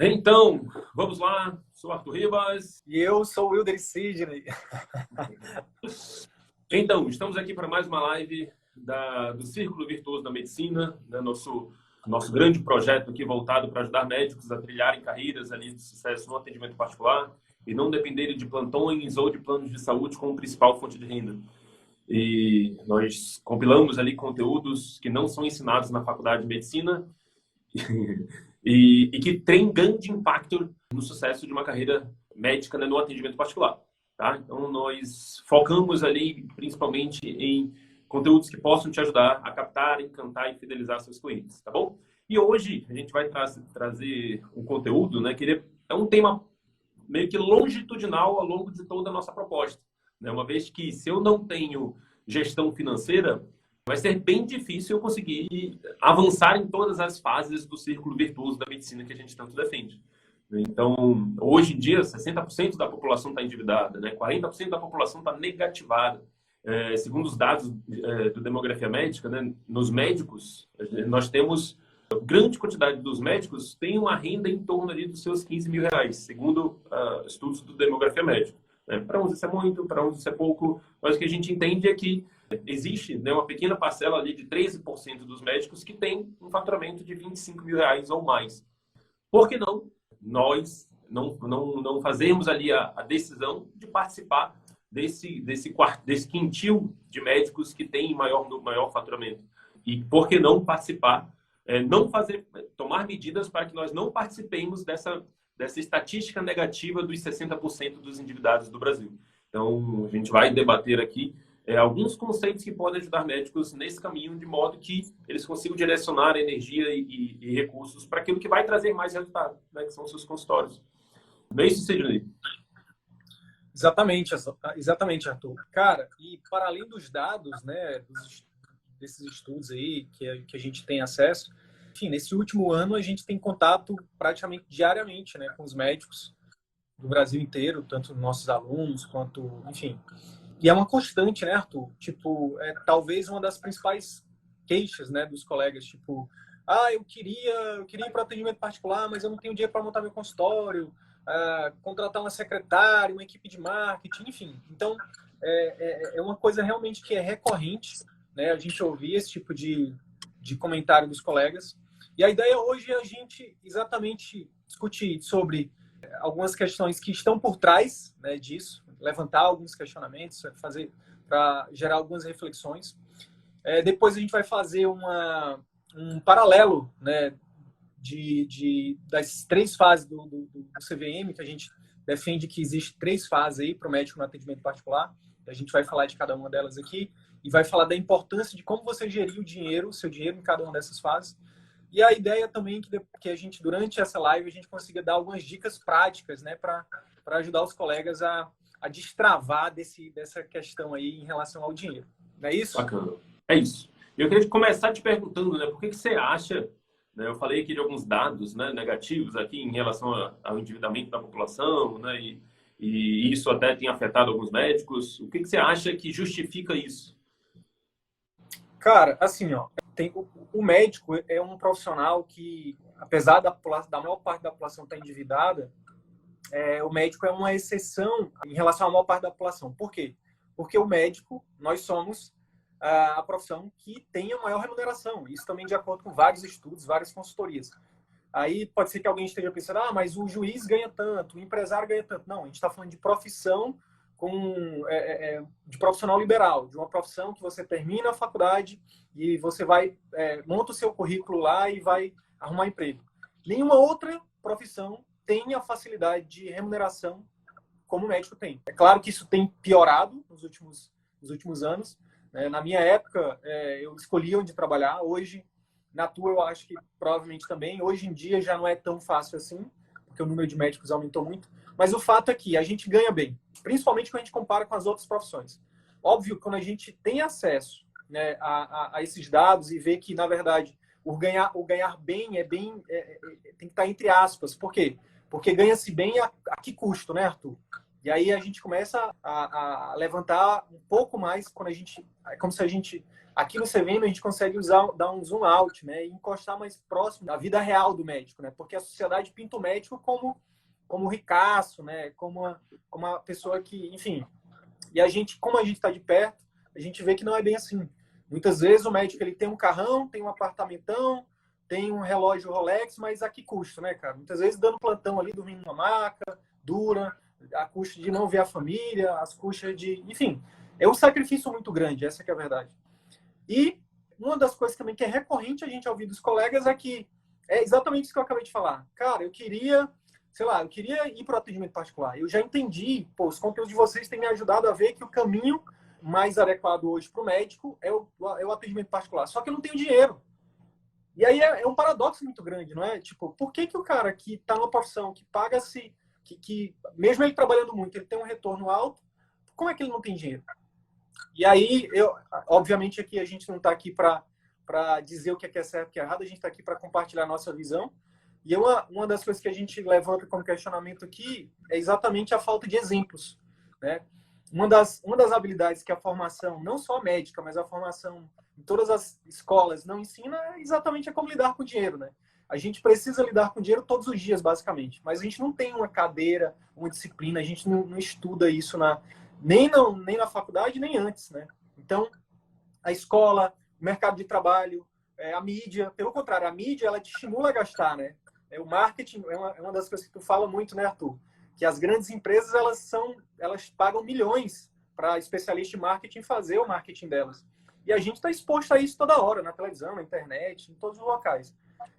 Então, vamos lá. Sou Arthur Ribas. E eu sou o Wilder Sidney. Então, estamos aqui para mais uma live do Círculo Virtuoso da Medicina, né? Nosso grande projeto aqui voltado para ajudar médicos a trilharem carreiras ali de sucesso no atendimento particular e não dependerem de plantões ou de planos de saúde como principal fonte de renda. E nós compilamos ali conteúdos que não são ensinados na faculdade de medicina e que têm grande impacto no sucesso de uma carreira médica, né, no atendimento particular. Tá? Então, nós focamos ali principalmente em conteúdos que possam te ajudar a captar, encantar e fidelizar seus clientes, tá bom? E hoje a gente vai trazer um conteúdo, né, que é um tema meio que longitudinal ao longo de toda a nossa proposta, né? Uma vez que se eu não tenho gestão financeira, vai ser bem difícil eu conseguir avançar em todas as fases do círculo virtuoso da medicina que a gente tanto defende. Então, hoje em dia, 60% da população está endividada, né? 40% da população está negativada. Segundo os dados do Demografia Médica, né? Nos médicos, nós temos grande quantidade dos médicos tem uma renda em torno ali dos seus 15 mil reais, segundo estudos do Demografia Médica. Né? Para uns isso é muito, para uns isso é pouco, mas o que a gente entende é que existe, né, uma pequena parcela ali de 13% dos médicos que tem um faturamento de 25 mil reais ou mais. Por que não nós não fazermos ali a decisão de participar desse quintil de médicos que tem maior faturamento? E por que não participar, tomar medidas para que nós não participemos dessa estatística negativa dos 60% dos endividados do Brasil? Então, a gente vai debater aqui alguns conceitos que podem ajudar médicos nesse caminho, de modo que eles consigam direcionar energia e recursos para aquilo que vai trazer mais resultado, né, que são os seus consultórios. Não é isso, Sidney? Exatamente, Arthur. Cara, e para além dos dados, né, desses estudos aí que a gente tem acesso, enfim, nesse último ano a gente tem contato praticamente diariamente, né, com os médicos do Brasil inteiro, tanto nossos alunos quanto, enfim. E é uma constante, né, Arthur? Tipo, talvez uma das principais queixas, né, dos colegas, tipo, eu queria ir para atendimento particular, mas eu não tenho dinheiro para montar meu consultório, contratar uma secretária, uma equipe de marketing, enfim. Então, é uma coisa realmente que é recorrente, né, a gente ouvir esse tipo de comentário dos colegas. E a ideia hoje é a gente exatamente discutir sobre algumas questões que estão por trás, né, disso, levantar alguns questionamentos, para gerar algumas reflexões. Depois a gente vai fazer um paralelo, né, das três fases do CVM, que a gente defende que existe 3 fases aí para o médico no atendimento particular. A gente vai falar de cada uma delas aqui e vai falar da importância de como você gerir o seu dinheiro em cada uma dessas fases. E a ideia também que a gente, durante essa live, a gente consiga dar algumas dicas práticas, né, para ajudar os colegas a destravar dessa questão aí em relação ao dinheiro. Não é isso? Bacana. É isso. Eu queria começar te perguntando, né, por que você acha, né, eu falei aqui de alguns dados, né, negativos aqui em relação ao endividamento da população, né, e isso até tem afetado alguns médicos. O que você acha que justifica isso? Cara, assim, ó, o médico é um profissional que, apesar da maior parte da população estar endividada, o médico é uma exceção em relação à maior parte da população. Por quê? Porque o médico, nós somos a profissão que tem a maior remuneração. Isso também de acordo com vários estudos, várias consultorias. Aí pode ser que alguém esteja pensando, mas o juiz ganha tanto, o empresário ganha tanto. Não, a gente está falando de profissão de profissional liberal, de uma profissão que você termina a faculdade e você monta o seu currículo lá e vai arrumar emprego. Nenhuma outra profissão tem a facilidade de remuneração como o médico tem. É claro que isso tem piorado nos últimos anos. Na minha época, eu escolhi onde trabalhar. Hoje, na tua, eu acho que provavelmente também. Hoje em dia já não é tão fácil assim, porque o número de médicos aumentou muito. Mas o fato é que a gente ganha bem, principalmente quando a gente compara com as outras profissões. Óbvio, quando a gente tem acesso, né, a esses dados e vê que, na verdade, o ganhar bem tem que estar entre aspas. Por quê? Porque ganha-se bem a que custo, né, Arthur? E aí a gente começa a levantar um pouco mais quando é como se a gente aqui no CVM a gente consegue dar um zoom out, né? E encostar mais próximo da vida real do médico, né? Porque a sociedade pinta o médico como ricaço, né? Como uma pessoa que, enfim. E a gente, como a gente está de perto, a gente vê que não é bem assim. Muitas vezes o médico ele tem um carrão, tem um apartamentão, tem um relógio Rolex, mas a que custo, né, cara? Muitas vezes dando plantão ali, dormindo numa maca, dura, a custa de não ver a família, as custas de... Enfim, é um sacrifício muito grande, essa que é a verdade. E uma das coisas também que é recorrente a gente ouvir dos colegas é que é exatamente isso que eu acabei de falar. Cara, eu queria, sei lá, eu queria ir para o atendimento particular. Eu já entendi, pô, os conteúdos de vocês têm me ajudado a ver que o caminho mais adequado hoje para o médico é o atendimento particular. Só que eu não tenho dinheiro. E aí é um paradoxo muito grande, não é? Tipo, por que o cara que está numa profissão que paga-se, que mesmo ele trabalhando muito, ele tem um retorno alto, como é que ele não tem dinheiro? E aí, obviamente, aqui a gente não está aqui para dizer o que é certo e o que é errado, a gente está aqui para compartilhar a nossa visão. E uma das coisas que a gente levanta como questionamento aqui é exatamente a falta de exemplos, né? Uma das habilidades que a formação, não só médica, mas a formação em todas as escolas não ensina é exatamente a como lidar com o dinheiro, né? A gente precisa lidar com o dinheiro todos os dias, basicamente. Mas a gente não tem uma cadeira, uma disciplina, a gente não estuda isso nem na faculdade, nem antes, né? Então, a escola, o mercado de trabalho, a mídia, pelo contrário, a mídia, ela te estimula a gastar, né? O marketing é uma das coisas que tu fala muito, né, Arthur? Que as grandes empresas, elas pagam milhões para especialistas em marketing fazer o marketing delas. E a gente está exposto a isso toda hora, na televisão, na internet, em todos os locais.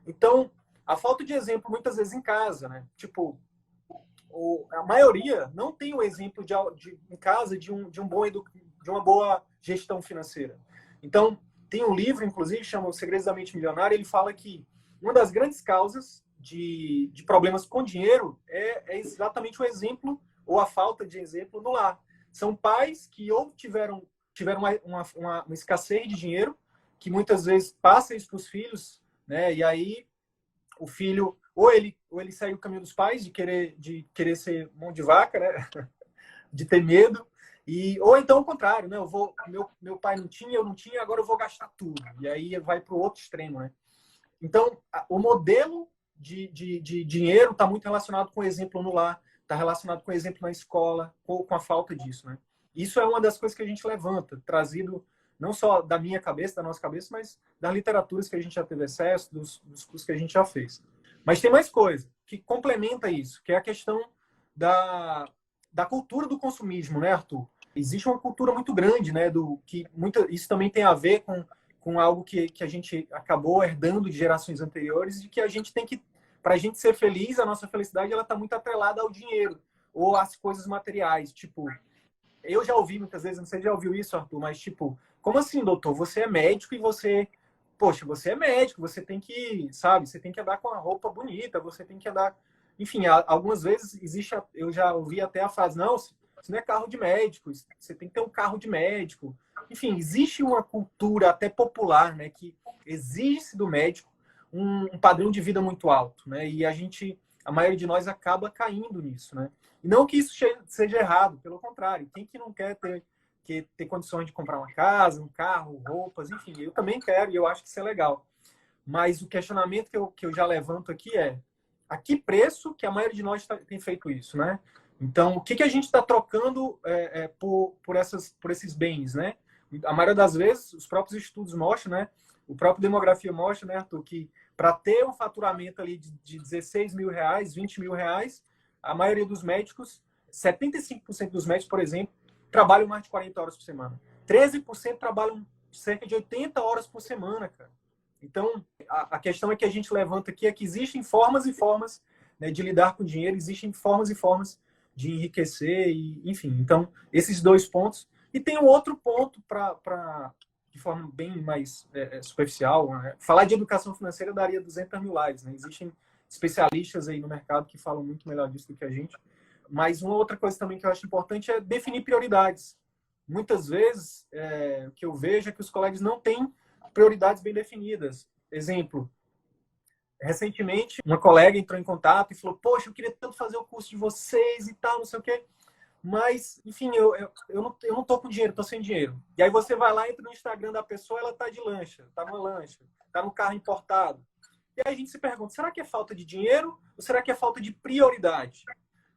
Então, a falta de exemplo, muitas vezes, em casa, né? Tipo, a maioria não tem o exemplo em casa de uma boa gestão financeira. Então, tem um livro, inclusive, chama Os Segredos da Mente Milionária, ele fala que uma das grandes causas de problemas com dinheiro é exatamente o exemplo ou a falta de exemplo no lar. São pais que ou tiveram uma escassez de dinheiro, que muitas vezes passa isso para os filhos, né? E aí o filho ou ele segue o caminho dos pais de querer ser mão de vaca, né? De ter medo, ou então o contrário, né? Meu pai não tinha, eu não tinha, agora eu vou gastar tudo. E aí vai para o outro extremo, né? Então, o modelo de dinheiro está muito relacionado com o exemplo no lar, está relacionado com o exemplo na escola, com a falta disso, né? Isso é uma das coisas que a gente levanta, trazido não só da minha cabeça, da nossa cabeça, mas das literaturas que a gente já teve acesso, dos cursos que a gente já fez. Mas tem mais coisa que complementa isso, que é a questão da cultura do consumismo, né, Arthur? Existe uma cultura muito grande, né, isso também tem a ver com algo que a gente acabou herdando de gerações anteriores, de que a gente tem que, para a gente ser feliz, a nossa felicidade ela está muito atrelada ao dinheiro ou às coisas materiais. Tipo, eu já ouvi muitas vezes, não sei se já ouviu isso, Arthur, mas tipo, como assim, doutor? Você é médico e poxa, você é médico, você tem que, sabe, você tem que andar com a roupa bonita, você tem que andar, enfim, algumas vezes eu já ouvi até a frase, não, isso não é carro de médico, você tem que ter um carro de médico. Enfim, existe uma cultura até popular, né, que exige do médico um padrão de vida muito alto, né, e a maioria de nós acaba caindo nisso, né. E não que isso seja errado, pelo contrário, quem que não quer ter condições de comprar uma casa, um carro, roupas, enfim, eu também quero e eu acho que isso é legal. Mas o questionamento que eu já levanto aqui é a que preço que a maioria de nós tem feito isso, né? Então, o que a gente está trocando por esses bens, né? A maioria das vezes, os próprios estudos mostram, né? O próprio Demografia mostra, né, Arthur, que para ter um faturamento ali de 16 mil reais, 20 mil reais, a maioria dos médicos, 75% dos médicos, por exemplo, trabalham mais de 40 horas por semana. 13% trabalham cerca de 80 horas por semana, cara. Então, a questão é que a gente levanta aqui é que existem formas e formas, né, de lidar com dinheiro, existem formas e formas de enriquecer, enfim. Então, esses dois pontos. E tem um outro ponto de forma bem mais superficial. Né? Falar de educação financeira daria 200 mil lives. Né? Existem especialistas aí no mercado que falam muito melhor disso do que a gente. Mas uma outra coisa também que eu acho importante é definir prioridades. Muitas vezes, o que eu vejo é que os colegas não têm prioridades bem definidas. Exemplo, recentemente, uma colega entrou em contato e falou, poxa, eu queria tanto fazer o curso de vocês e tal, não sei o quê. Mas, enfim, eu não tô com dinheiro, tô sem dinheiro. E aí você vai lá, entra no Instagram da pessoa, ela tá de lancha, tá numa lancha, tá no carro importado. E aí a gente se pergunta, será que é falta de dinheiro ou será que é falta de prioridade?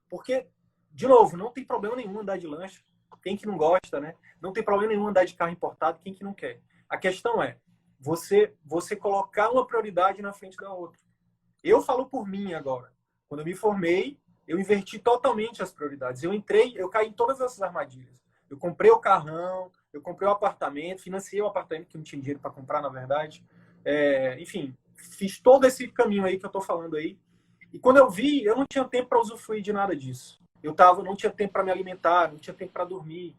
Porque, de novo, não tem problema nenhum andar de lancha. Quem que não gosta, né? Não tem problema nenhum andar de carro importado, quem que não quer. A questão é você colocar uma prioridade na frente da outra. Eu falo por mim agora. Quando eu me formei, eu inverti totalmente as prioridades. Eu caí em todas essas armadilhas. Eu comprei o carrão, eu comprei o apartamento, financiei o apartamento que não tinha dinheiro para comprar, na verdade. Enfim, fiz todo esse caminho aí que eu estou falando aí. E quando eu vi, eu não tinha tempo para usufruir de nada disso. Não tinha tempo para me alimentar, não tinha tempo para dormir.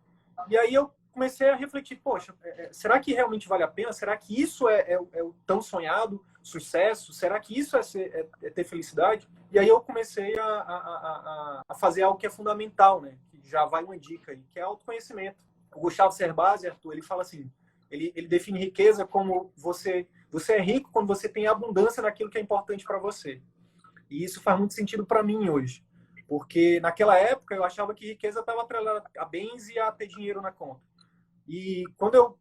E aí eu comecei a refletir, poxa, será que realmente vale a pena? Será que isso é o tão sonhado sucesso? Será que isso é ter felicidade? E aí eu comecei a fazer algo que é fundamental, né? Que já vai uma dica aí, que é autoconhecimento. O Gustavo Cerbasi, Arthur, ele fala assim, ele define riqueza como você é rico quando você tem abundância naquilo que é importante para você. E isso faz muito sentido para mim hoje. Porque naquela época eu achava que riqueza estava atrelada a bens e a ter dinheiro na conta. E quando eu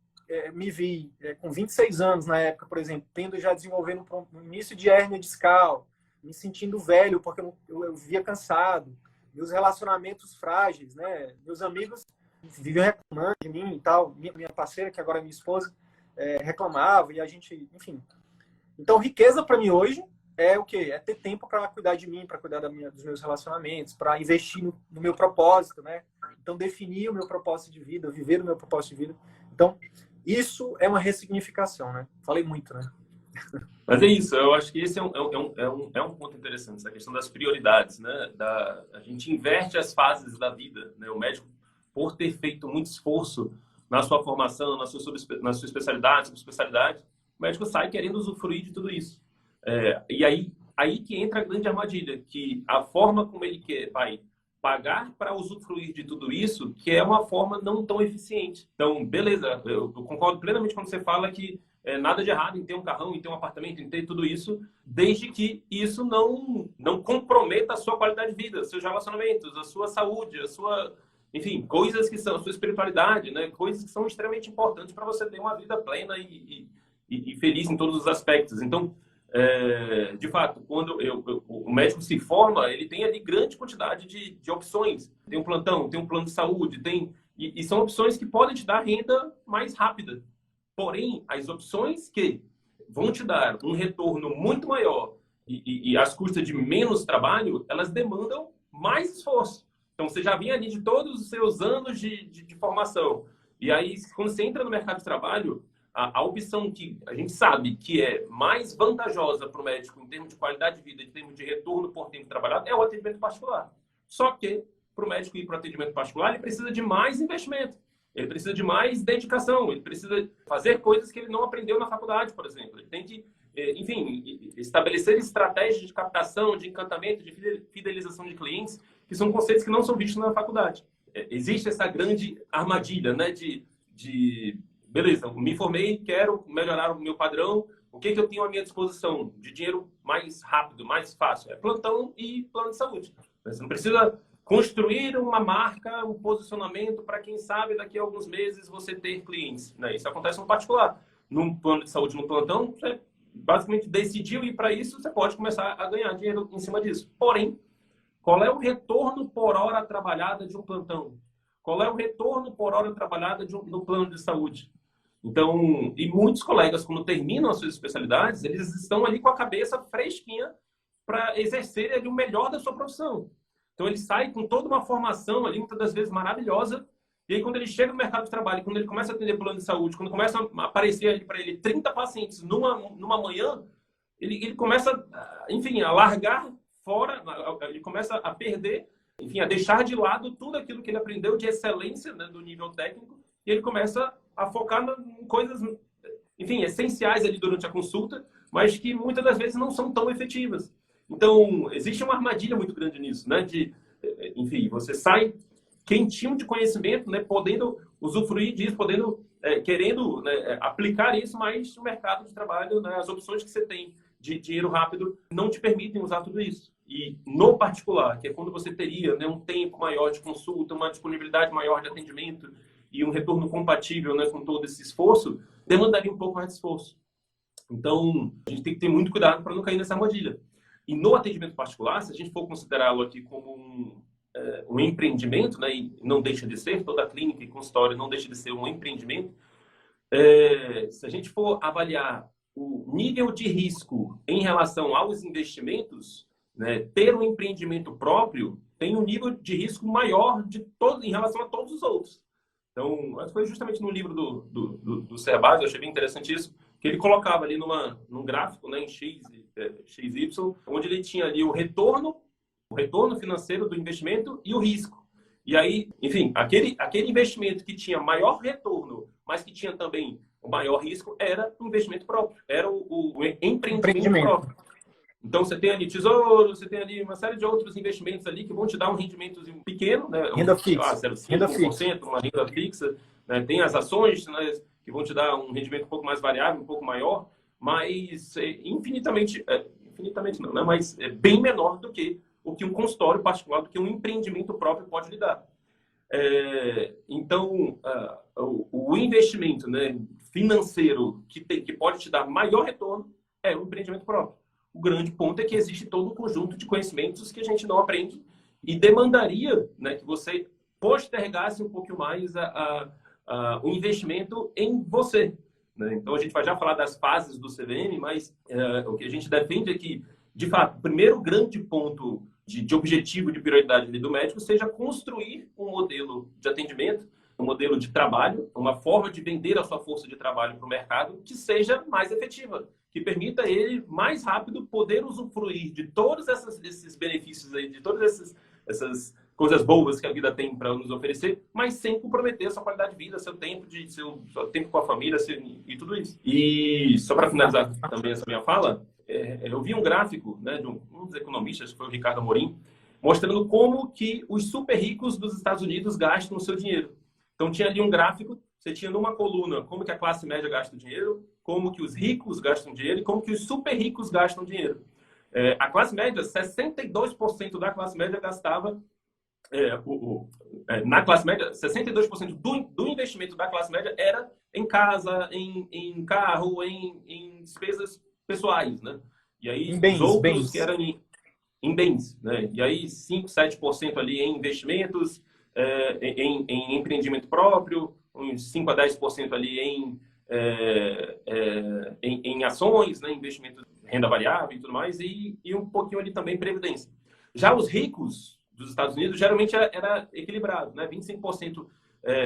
me vi com 26 anos na época, por exemplo, tendo já desenvolvendo um início de hérnia discal, me sentindo velho porque eu via cansado, meus relacionamentos frágeis, né? Meus amigos viviam reclamando de mim e tal, minha parceira, que agora é minha esposa, reclamava e a gente, enfim. Então, riqueza para mim hoje é o quê? É ter tempo para cuidar de mim, para cuidar dos meus relacionamentos, para investir no meu propósito, né? Então, definir o meu propósito de vida, viver o meu propósito de vida. Então, isso é uma ressignificação, né? Falei muito, né? Mas é isso, eu acho que esse é um ponto interessante, essa questão das prioridades, né? A gente inverte as fases da vida, né? O médico, por ter feito muito esforço na sua formação, na sua especialidade, subespecialidade, o médico sai querendo usufruir de tudo isso. E aí que entra a grande armadilha, que a forma como ele vai pagar para usufruir de tudo isso, que é uma forma não tão eficiente. Então, beleza, eu concordo plenamente quando você fala que nada de errado em ter um carrão, em ter um apartamento, em ter tudo isso, desde que isso não comprometa a sua qualidade de vida, seus relacionamentos, a sua saúde, enfim, coisas que são a sua espiritualidade, né? Coisas que são extremamente importantes para você ter uma vida plena e feliz em todos os aspectos. Então, de fato, quando o médico se forma, ele tem ali grande quantidade de opções. Tem um plantão, tem um plano de saúde, e são opções que podem te dar renda mais rápida. Porém, as opções que vão te dar um retorno muito maior e às custas de menos trabalho, elas demandam mais esforço. Então, você já vinha ali de todos os seus anos de formação. E aí, quando você entra no mercado de trabalho, a opção que a gente sabe que é mais vantajosa para o médico em termos de qualidade de vida, em termos de retorno por tempo trabalhado, é o atendimento particular. Só que, para o médico ir para o atendimento particular, ele precisa de mais investimento. Ele precisa de mais dedicação, ele precisa fazer coisas que ele não aprendeu na faculdade, por exemplo. Ele tem que, enfim, estabelecer estratégias de captação, de encantamento, de fidelização de clientes, que são conceitos que não são vistos na faculdade. Existe essa grande armadilha, né, beleza, me formei, quero melhorar o meu padrão, o que eu tenho à minha disposição de dinheiro mais rápido, mais fácil? É plantão e plano de saúde. Você não precisa construir uma marca, um posicionamento para quem sabe daqui a alguns meses você ter clientes, né? Isso acontece no particular. Num plano de saúde, no plantão, você basicamente decidiu ir para isso, você pode começar a ganhar dinheiro em cima disso. Porém, qual é o retorno por hora trabalhada de um plantão? Qual é o retorno por hora trabalhada no plano de saúde? Então, e muitos colegas, quando terminam as suas especialidades, eles estão ali com a cabeça fresquinha para exercerem ali o melhor da sua profissão. Então, ele sai com toda uma formação ali, muitas das vezes maravilhosa, e aí quando ele chega no mercado de trabalho, quando ele começa a atender plano de saúde, quando começa a aparecer ali para ele 30 pacientes numa manhã, ele começa, enfim, a largar fora, ele começa a perder, enfim, a deixar de lado tudo aquilo que ele aprendeu de excelência, né, do nível técnico, e ele começa a focar em coisas, enfim, essenciais ali durante a consulta, mas que muitas das vezes não são tão efetivas. Então, existe uma armadilha muito grande nisso, né? Enfim, você sai quentinho de conhecimento, né? Podendo usufruir disso, querendo, né, aplicar isso, mas o mercado de trabalho, né, as opções que você tem de dinheiro rápido não te permitem usar tudo isso. E no particular, que é quando você teria, né, um tempo maior de consulta, uma disponibilidade maior de atendimento e um retorno compatível, né, com todo esse esforço, demandaria um pouco mais de esforço. Então, a gente tem que ter muito cuidado para não cair nessa armadilha. E no atendimento particular, se a gente for considerá-lo aqui como um empreendimento, né, e não deixa de ser, toda clínica e consultório não deixa de ser um empreendimento, se a gente for avaliar o nível de risco em relação aos investimentos, né, ter um empreendimento próprio tem um nível de risco maior em relação a todos os outros. Então, foi justamente no livro do Cerbasi, eu achei bem interessante isso, que ele colocava ali num gráfico, né, em XY, onde ele tinha ali o retorno financeiro do investimento e o risco. E aí, enfim, aquele investimento que tinha maior retorno, mas que tinha também o maior risco, era o investimento próprio, era o empreendimento próprio. Então, você tem ali tesouro, você tem ali uma série de outros investimentos ali que vão te dar um rendimento pequeno, né? Renda fixa. 0,5%, uma renda fixa. Né? Tem as ações, né, que vão te dar um rendimento um pouco mais variável, um pouco maior, mas infinitamente não, né? Mas é bem menor do que o que um consultório particular, do que um empreendimento próprio pode lhe dar. Então, o investimento, né, financeiro que pode te dar maior retorno é o empreendimento próprio. O grande ponto é que existe todo um conjunto de conhecimentos que a gente não aprende e demandaria, né, que você postergasse um pouco mais o investimento em você. Né? Então, a gente vai já falar das fases do CVM, mas o que a gente defende é que, de fato, o primeiro grande ponto de objetivo de prioridade do médico seja construir um modelo de atendimento, um modelo de trabalho, uma forma de vender a sua força de trabalho para o mercado que seja mais efetiva, que permita ele mais rápido poder usufruir de todos esses benefícios aí, de todas essas coisas boas que a vida tem para nos oferecer, mas sem comprometer a sua qualidade de vida, seu tempo com a família e tudo isso. E só para finalizar também essa minha fala, eu vi um gráfico, né, de um dos economistas, que foi o Ricardo Amorim, mostrando como que os super ricos dos Estados Unidos gastam o seu dinheiro. Então, tinha ali um gráfico, você tinha numa coluna como que a classe média gasta o dinheiro, como que os ricos gastam dinheiro e como que os super ricos gastam dinheiro. A classe média, 62% da classe média gastava, na classe média, 62% do investimento da classe média era em casa, em carro, em despesas pessoais, né? E aí, em bens, os outros que eram em bens, né? E aí, 5, 7% ali em investimentos, em empreendimento próprio, uns 5 a 10% ali em ações, né, investimento, renda variável e tudo mais, e um pouquinho ali também em previdência. Já os ricos dos Estados Unidos, geralmente era equilibrado, né? 25%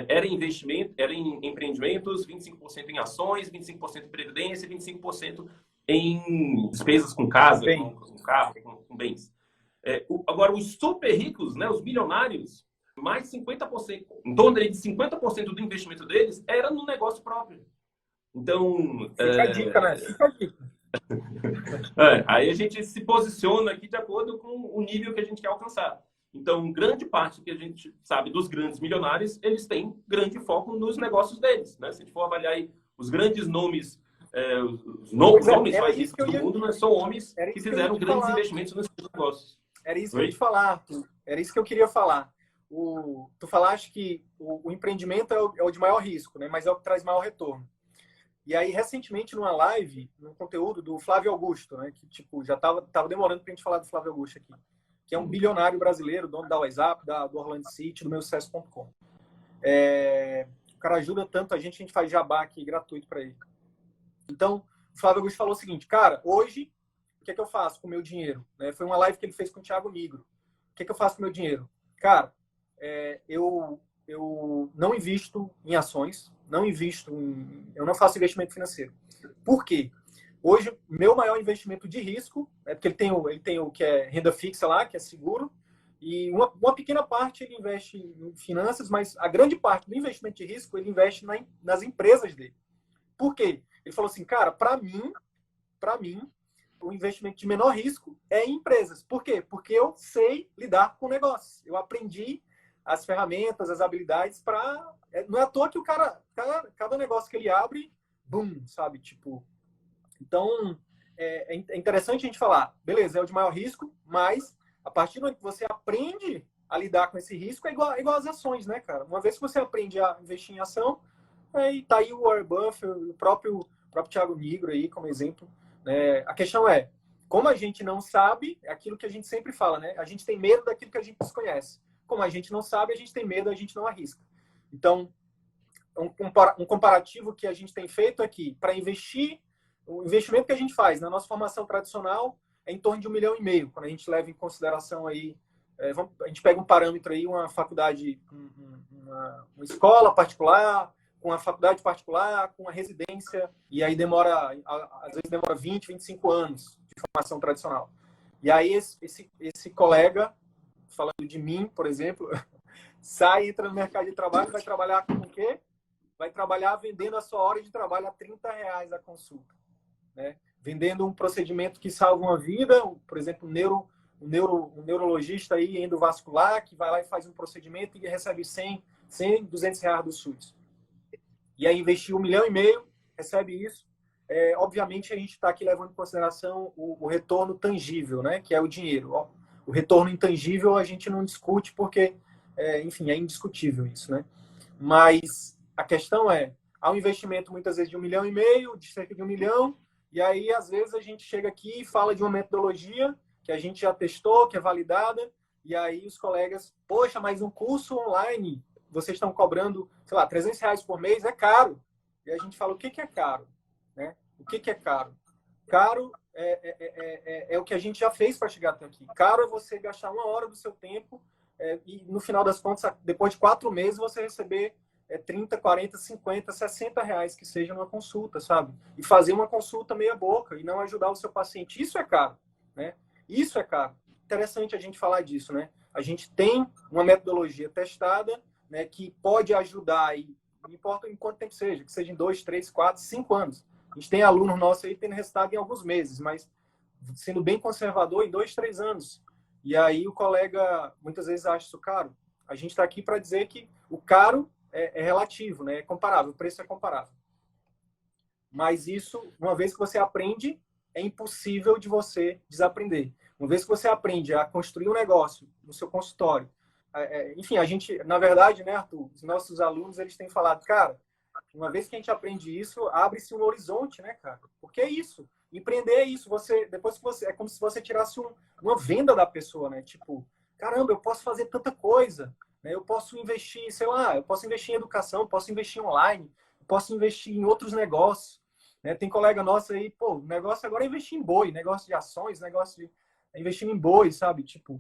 era em investimento, era em empreendimentos, 25% em ações, 25% em previdência e 25% em despesas com casa, com carro, com bens. Agora, os super ricos, né, os bilionários, mais de 50%, em torno de 50% do investimento deles era no negócio próprio. Então... Fica a dica, né? Fica a dica. Aí a gente se posiciona aqui de acordo com o nível que a gente quer alcançar. Então, grande parte que a gente sabe dos grandes milionários, eles têm grande foco nos negócios deles. Né? Se a gente for avaliar aí os grandes nomes, os nomes mais ricos do mundo, né, são homens que fizeram grandes investimentos nos seus negócios. Era isso que eu ia te falar, Arthur. Era isso que eu queria falar. Tu falaste que o empreendimento é o de maior risco, né? Mas é o que traz maior retorno. E aí, recentemente, numa live, num conteúdo do Flávio Augusto, né? Que, tipo, já tava demorando pra gente falar do Flávio Augusto aqui. Que é um bilionário brasileiro, dono da WhatsApp, do Orlando City, do meusucesso.com. O cara ajuda tanto a gente faz jabá aqui gratuito para ele. Então, o Flávio Augusto falou o seguinte, cara, hoje, o que é que eu faço com o meu dinheiro? Foi uma live que ele fez com o Thiago Nigro. O que é que eu faço com o meu dinheiro? Cara, eu não invisto em ações, eu não faço investimento financeiro. Por quê? Hoje, meu maior investimento de risco, porque ele tem o que é renda fixa lá, que é seguro, e uma pequena parte ele investe em finanças, mas a grande parte do investimento de risco ele investe nas empresas dele. Por quê? Ele falou assim, cara, para mim, o investimento de menor risco é em empresas. Por quê? Porque eu sei lidar com negócios. Eu aprendi as ferramentas, as habilidades para... Não é à toa que o cara, cada negócio que ele abre, boom, sabe? Tipo... Então, é interessante a gente falar, beleza, é o de maior risco, mas a partir do momento que você aprende a lidar com esse risco, é igual às ações, né, cara? Uma vez que você aprende a investir em ação, aí tá aí o Warren Buffett, o próprio Thiago Nigro aí como exemplo. Né? A questão é, como a gente não sabe, é aquilo que a gente sempre fala, né? A gente tem medo daquilo que a gente desconhece. Como a gente não sabe, a gente tem medo, a gente não arrisca. Então, um comparativo que a gente tem feito aqui, para investir, o investimento que a gente faz na nossa formação tradicional é em torno de 1,5 milhão, quando a gente leva em consideração aí, a gente pega um parâmetro aí, uma faculdade, uma escola particular, com a faculdade particular, com a residência, e aí às vezes demora 20, 25 anos de formação tradicional. E aí esse colega, falando de mim, por exemplo, entra no mercado de trabalho, vai trabalhar com o quê? Vai trabalhar vendendo a sua hora de trabalho a R$30 a consulta. Né? Vendendo um procedimento que salva uma vida, por exemplo, um neurologista aí, endovascular, que vai lá e faz um procedimento e recebe 100, R$200 do SUS. E aí investiu 1,5 milhão, recebe isso. Obviamente, a gente está aqui levando em consideração o retorno tangível, né? Que é o dinheiro. O retorno intangível a gente não discute porque, enfim, é indiscutível isso, né? Mas a questão há um investimento muitas vezes de 1,5 milhão, de cerca de 1 milhão, e aí às vezes a gente chega aqui e fala de uma metodologia que a gente já testou, que é validada, e aí os colegas, poxa, mas um curso online, vocês estão cobrando, sei lá, R$300 por mês, é caro. E a gente fala, o que é caro? Né? O que é caro? Caro é o que a gente já fez para chegar até aqui. Caro é você gastar 1 hora do seu tempo e no final das contas, depois de 4 meses, você receber 30, 40, 50, R$60 que seja numa consulta, sabe? E fazer uma consulta meia boca e não ajudar o seu paciente. Isso é caro, né? Isso é caro. Interessante a gente falar disso, né? A gente tem uma metodologia testada, né, que pode ajudar, e não importa em quanto tempo seja, que seja em 2, 3, 4, 5 anos. A gente tem alunos nossos aí tendo resultado em alguns meses, mas sendo bem conservador, em 2, 3 anos. E aí o colega muitas vezes acha isso caro. A gente está aqui para dizer que o caro é relativo, né? É comparável, o preço é comparável. Mas isso, uma vez que você aprende, é impossível de você desaprender. Uma vez que você aprende a construir um negócio no seu consultório, enfim, a gente, na verdade, né, Arthur, os nossos alunos, eles têm falado, cara, uma vez que a gente aprende isso, abre-se um horizonte, né, cara? Porque é isso. Empreender é isso. Depois que é como se você tirasse uma venda da pessoa, né? Tipo, caramba, eu posso fazer tanta coisa, né? Eu posso investir, sei lá, eu posso investir em educação, posso investir online, posso investir em outros negócios, né? Tem colega nosso aí, pô, o negócio agora é investir em boi, negócio de ações, negócio de investir em boi, sabe? Tipo,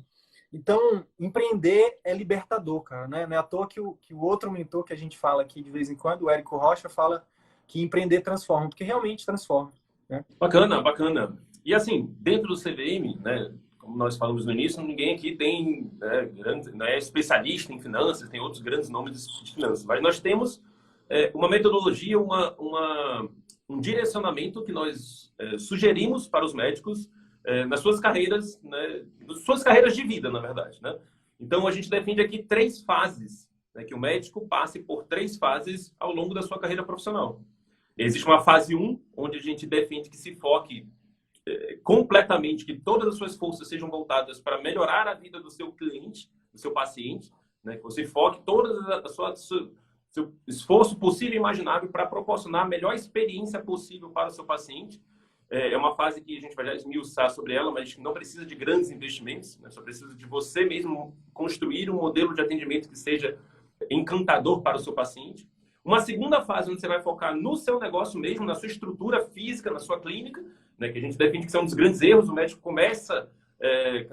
então, empreender é libertador, cara, né? Não é à toa que o outro mentor que a gente fala aqui de vez em quando, o Érico Rocha, fala que empreender transforma, porque realmente transforma. Né? Bacana, bacana. E assim, dentro do CVM, né, como nós falamos no início, ninguém aqui tem, não é especialista em finanças, tem outros grandes nomes de finanças, mas nós temos uma metodologia, um direcionamento que nós sugerimos para os médicos nas suas carreiras, né, nas suas carreiras de vida, na verdade, né? Então, a gente defende aqui 3 fases, né, que o médico passe por 3 fases ao longo da sua carreira profissional. Existe uma fase 1, onde a gente defende que se foque completamente, que todas as suas forças sejam voltadas para melhorar a vida do seu cliente, do seu paciente, né? Que você foque todo seu esforço possível e imaginável para proporcionar a melhor experiência possível para o seu paciente. É uma fase que a gente vai já esmiuçar sobre ela, mas não precisa de grandes investimentos, né? Só precisa de você mesmo construir um modelo de atendimento que seja encantador para o seu paciente. Uma segunda fase, onde você vai focar no seu negócio mesmo, na sua estrutura física, na sua clínica, né? Que a gente defende que são um dos grandes erros. O médico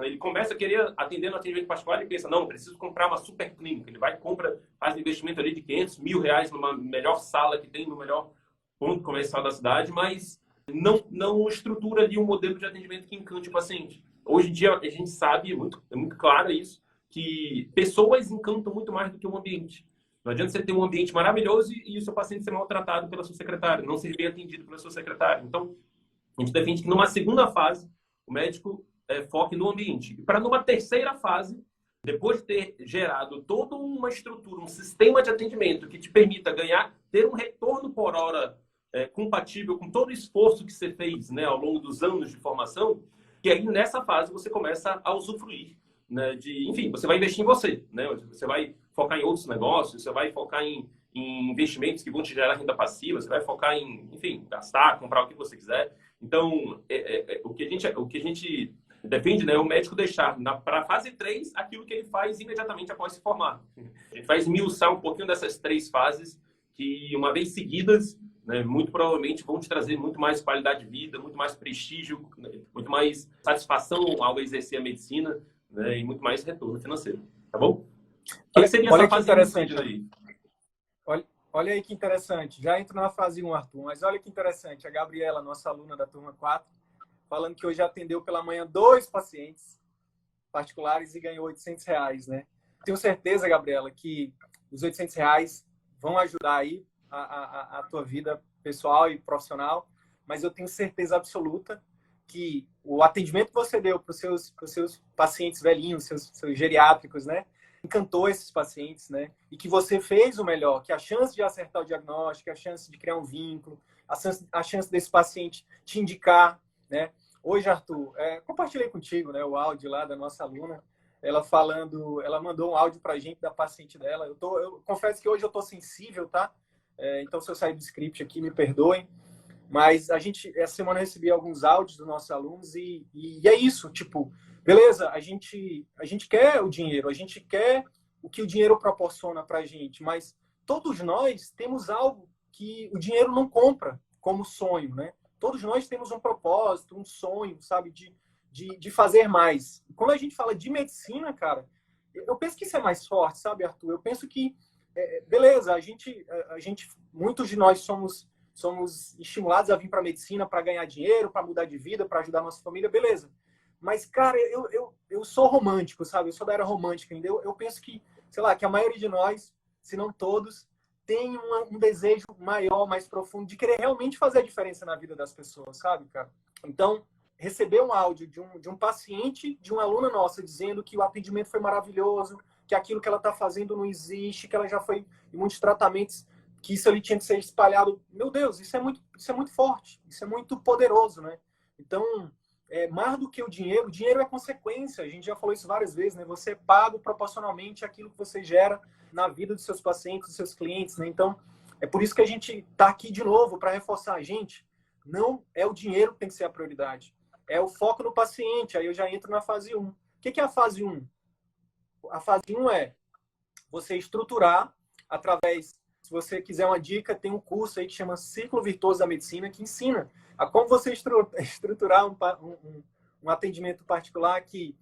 ele começa a querer atender no atendimento particular e pensa, não, preciso comprar uma super clínica. Ele vai, faz um investimento ali de R$500 mil numa melhor sala que tem, no melhor ponto comercial da cidade, mas não estrutura ali um modelo de atendimento que encante o paciente. Hoje em dia, a gente sabe, é muito claro isso, que pessoas encantam muito mais do que um ambiente. Não adianta você ter um ambiente maravilhoso e o seu paciente ser maltratado pela sua secretária, não ser bem atendido pela sua secretária. Então, a gente defende que numa segunda fase, o médico foque no ambiente. E para numa terceira fase, depois de ter gerado toda uma estrutura, um sistema de atendimento que te permita ter um retorno por hora compatível com todo o esforço que você fez, né, ao longo dos anos de formação, que aí nessa fase você começa a usufruir, né, enfim, você vai investir em você, né, você vai focar em outros negócios, você vai focar em investimentos que vão te gerar renda passiva, você vai focar em, enfim, gastar, comprar o que você quiser. Então, o que a gente defende, né, é o médico deixar para a fase 3 aquilo que ele faz imediatamente após se formar. A gente vai esmiuçar um pouquinho dessas 3 fases que, uma vez seguidas, né, muito provavelmente vão te trazer muito mais qualidade de vida, muito mais prestígio, né, muito mais satisfação ao exercer a medicina, né, e muito mais retorno financeiro. Tá bom? O que seria essa fase interessante aí? Olha aí que interessante. Já entro na fase 1, Arthur, mas olha que interessante. A Gabriela, nossa aluna da turma 4, falando que hoje atendeu pela manhã 2 pacientes particulares e ganhou R$ 800, né? Tenho certeza, Gabriela, que os R$ 800 vão ajudar aí a tua vida pessoal e profissional, mas eu tenho certeza absoluta que o atendimento que você deu para os seus pacientes velhinhos, seus geriátricos, né? Encantou esses pacientes, né? E que você fez o melhor, que a chance de acertar o diagnóstico, a chance de criar um vínculo, a chance desse paciente te indicar, né? Hoje, Arthur, compartilhei contigo, né, o áudio lá da nossa aluna, ela mandou um áudio pra gente da paciente dela. Eu confesso que hoje eu tô sensível, tá? Então, se eu sair do script aqui, me perdoem. Mas essa semana eu recebi alguns áudios dos nossos alunos e é isso, tipo, beleza, a gente quer o dinheiro, a gente quer o que o dinheiro proporciona pra gente, mas todos nós temos algo que o dinheiro não compra, como sonho, né? Todos nós temos um propósito, um sonho, sabe, de fazer mais. Quando a gente fala de medicina, cara, eu penso que isso é mais forte, sabe, Arthur? Eu penso que, beleza, muitos de nós somos estimulados a vir para a medicina para ganhar dinheiro, para mudar de vida, para ajudar a nossa família, beleza. Mas, cara, eu sou romântico, sabe? Eu sou da era romântica, entendeu? Eu penso que, sei lá, que a maioria de nós, se não todos, tem um desejo maior, mais profundo, de querer realmente fazer a diferença na vida das pessoas, sabe, cara? Então, receber um áudio de um paciente, de uma aluna nossa, dizendo que o atendimento foi maravilhoso, que aquilo que ela está fazendo não existe, que ela já foi em muitos tratamentos, que isso ali tinha que ser espalhado. Meu Deus, isso é muito forte, isso é muito poderoso, né? Então, mais do que o dinheiro é consequência. A gente já falou isso várias vezes, né? Você é pago proporcionalmente àquilo que você gera na vida dos seus pacientes, dos seus clientes, né? Então, é por isso que a gente está aqui de novo para reforçar a gente. Não é o dinheiro que tem que ser a prioridade. É o foco no paciente. Aí eu já entro na fase 1. O que é a fase 1? A fase 1 é você estruturar através, se você quiser uma dica, tem um curso aí que chama Ciclo Virtuoso da Medicina, que ensina a como você estruturar um atendimento particular que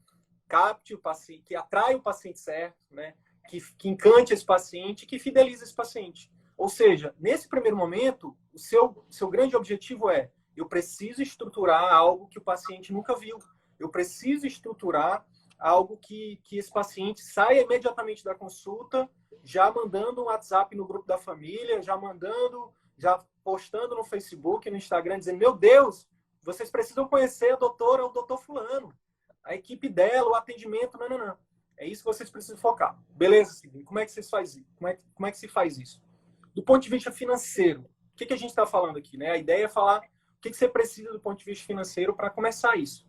capte o paciente, que atrai o paciente certo, né? Que encante esse paciente, que fidelize esse paciente. Ou seja, nesse primeiro momento, o seu grande objetivo é: eu preciso estruturar algo que o paciente nunca viu. Eu preciso estruturar algo que esse paciente saia imediatamente da consulta, já mandando um WhatsApp no grupo da família, já postando no Facebook, no Instagram, dizendo: meu Deus, vocês precisam conhecer a doutora, o doutor fulano, a equipe dela, o atendimento, não. É isso que vocês precisam focar. Beleza, Sidney, como é que vocês fazem? Como é que se faz isso? Do ponto de vista financeiro, o que a gente está falando aqui, né? A ideia é falar o que você precisa do ponto de vista financeiro para começar isso.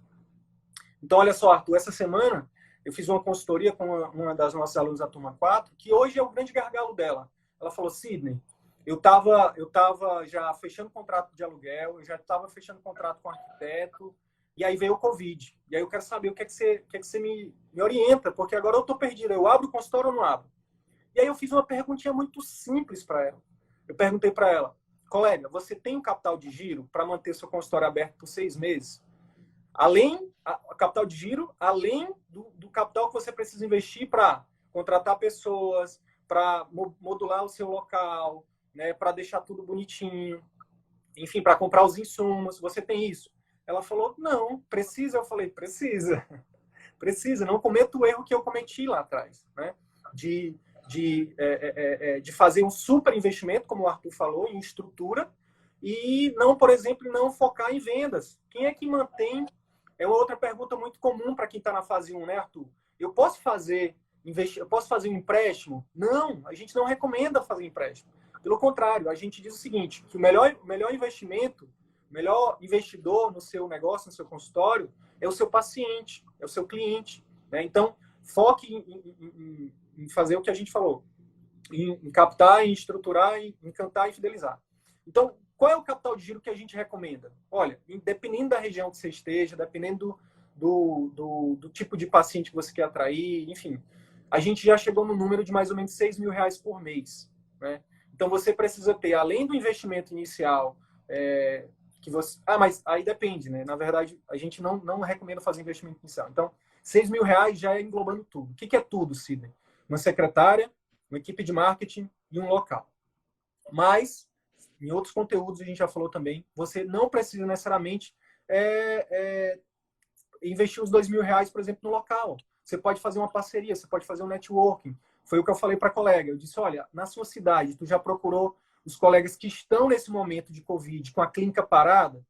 Então, olha só, Arthur, essa semana eu fiz uma consultoria com uma das nossas alunas da turma 4, que hoje é o grande gargalo dela. Ela falou: Sidney, eu tava já fechando contrato de aluguel, eu já estava fechando contrato com arquiteto, e aí veio o Covid. E aí eu quero saber o que é que você me orienta, porque agora eu estou perdido. Eu abro o consultório ou não abro? E aí eu fiz uma perguntinha muito simples para ela. Eu perguntei para ela: colega, você tem um capital de giro para manter seu consultório aberto por 6 meses? Além, a capital de giro, além do capital que você precisa investir para contratar pessoas, para modular o seu local, né, para deixar tudo bonitinho, enfim, para comprar os insumos, você tem isso? Ela falou: não, precisa. Eu falei: precisa. Precisa, não cometa o erro que eu cometi lá atrás, né? De fazer um super investimento, como o Arthur falou, em estrutura, e não, por exemplo, não focar em vendas. Quem é que mantém? É uma outra pergunta muito comum para quem está na fase 1, né, Arthur? Eu posso fazer um empréstimo? Não, a gente não recomenda fazer empréstimo. Pelo contrário, a gente diz o seguinte, que o melhor investimento, o melhor investidor no seu negócio, no seu consultório, é o seu paciente, é o seu cliente. Né? Então, foque em fazer o que a gente falou, em captar, em estruturar, em encantar e fidelizar. Então, qual é o capital de giro que a gente recomenda? Olha, dependendo da região que você esteja, dependendo do tipo de paciente que você quer atrair, enfim, a gente já chegou no número de mais ou menos R$6.000 por mês. Né? Então, você precisa ter, além do investimento inicial, que você... mas aí depende, né? Na verdade, a gente não recomenda fazer investimento inicial. Então, R$6.000 já é englobando tudo. O que é tudo, Sidney? Uma secretária, uma equipe de marketing e um local. Mas, em outros conteúdos, a gente já falou também, você não precisa necessariamente investir os R$2.000, por exemplo, no local. Você pode fazer uma parceria, você pode fazer um networking. Foi o que eu falei para a colega. Eu disse, olha, na sua cidade, tu já procurou os colegas que estão nesse momento de Covid com a clínica parada?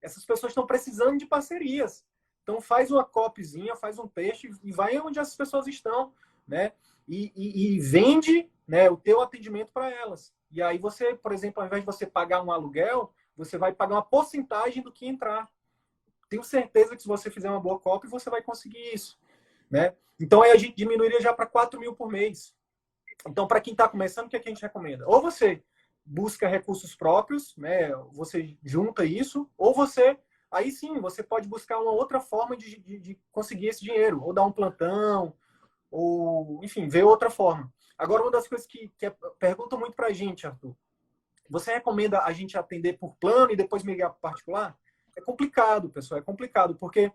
Essas pessoas estão precisando de parcerias. Então, faz uma copyzinha, faz um texto e vai onde essas pessoas estão, né? E vende, né, o teu atendimento para elas. E aí você, por exemplo, ao invés de você pagar um aluguel, você vai pagar uma porcentagem do que entrar. Tenho certeza que se você fizer uma boa copy, você vai conseguir isso. Né? Então, aí a gente diminuiria já para 4.000 por mês. Então, para quem está começando, o que a gente recomenda? Ou você busca recursos próprios, né? Você junta isso, ou você, aí sim, você pode buscar uma outra forma de conseguir esse dinheiro, ou dar um plantão, ou, enfim, ver outra forma. Agora, uma das coisas que perguntam muito para a gente, Arthur, você recomenda a gente atender por plano e depois migrar para particular? É complicado, pessoal, é complicado, porque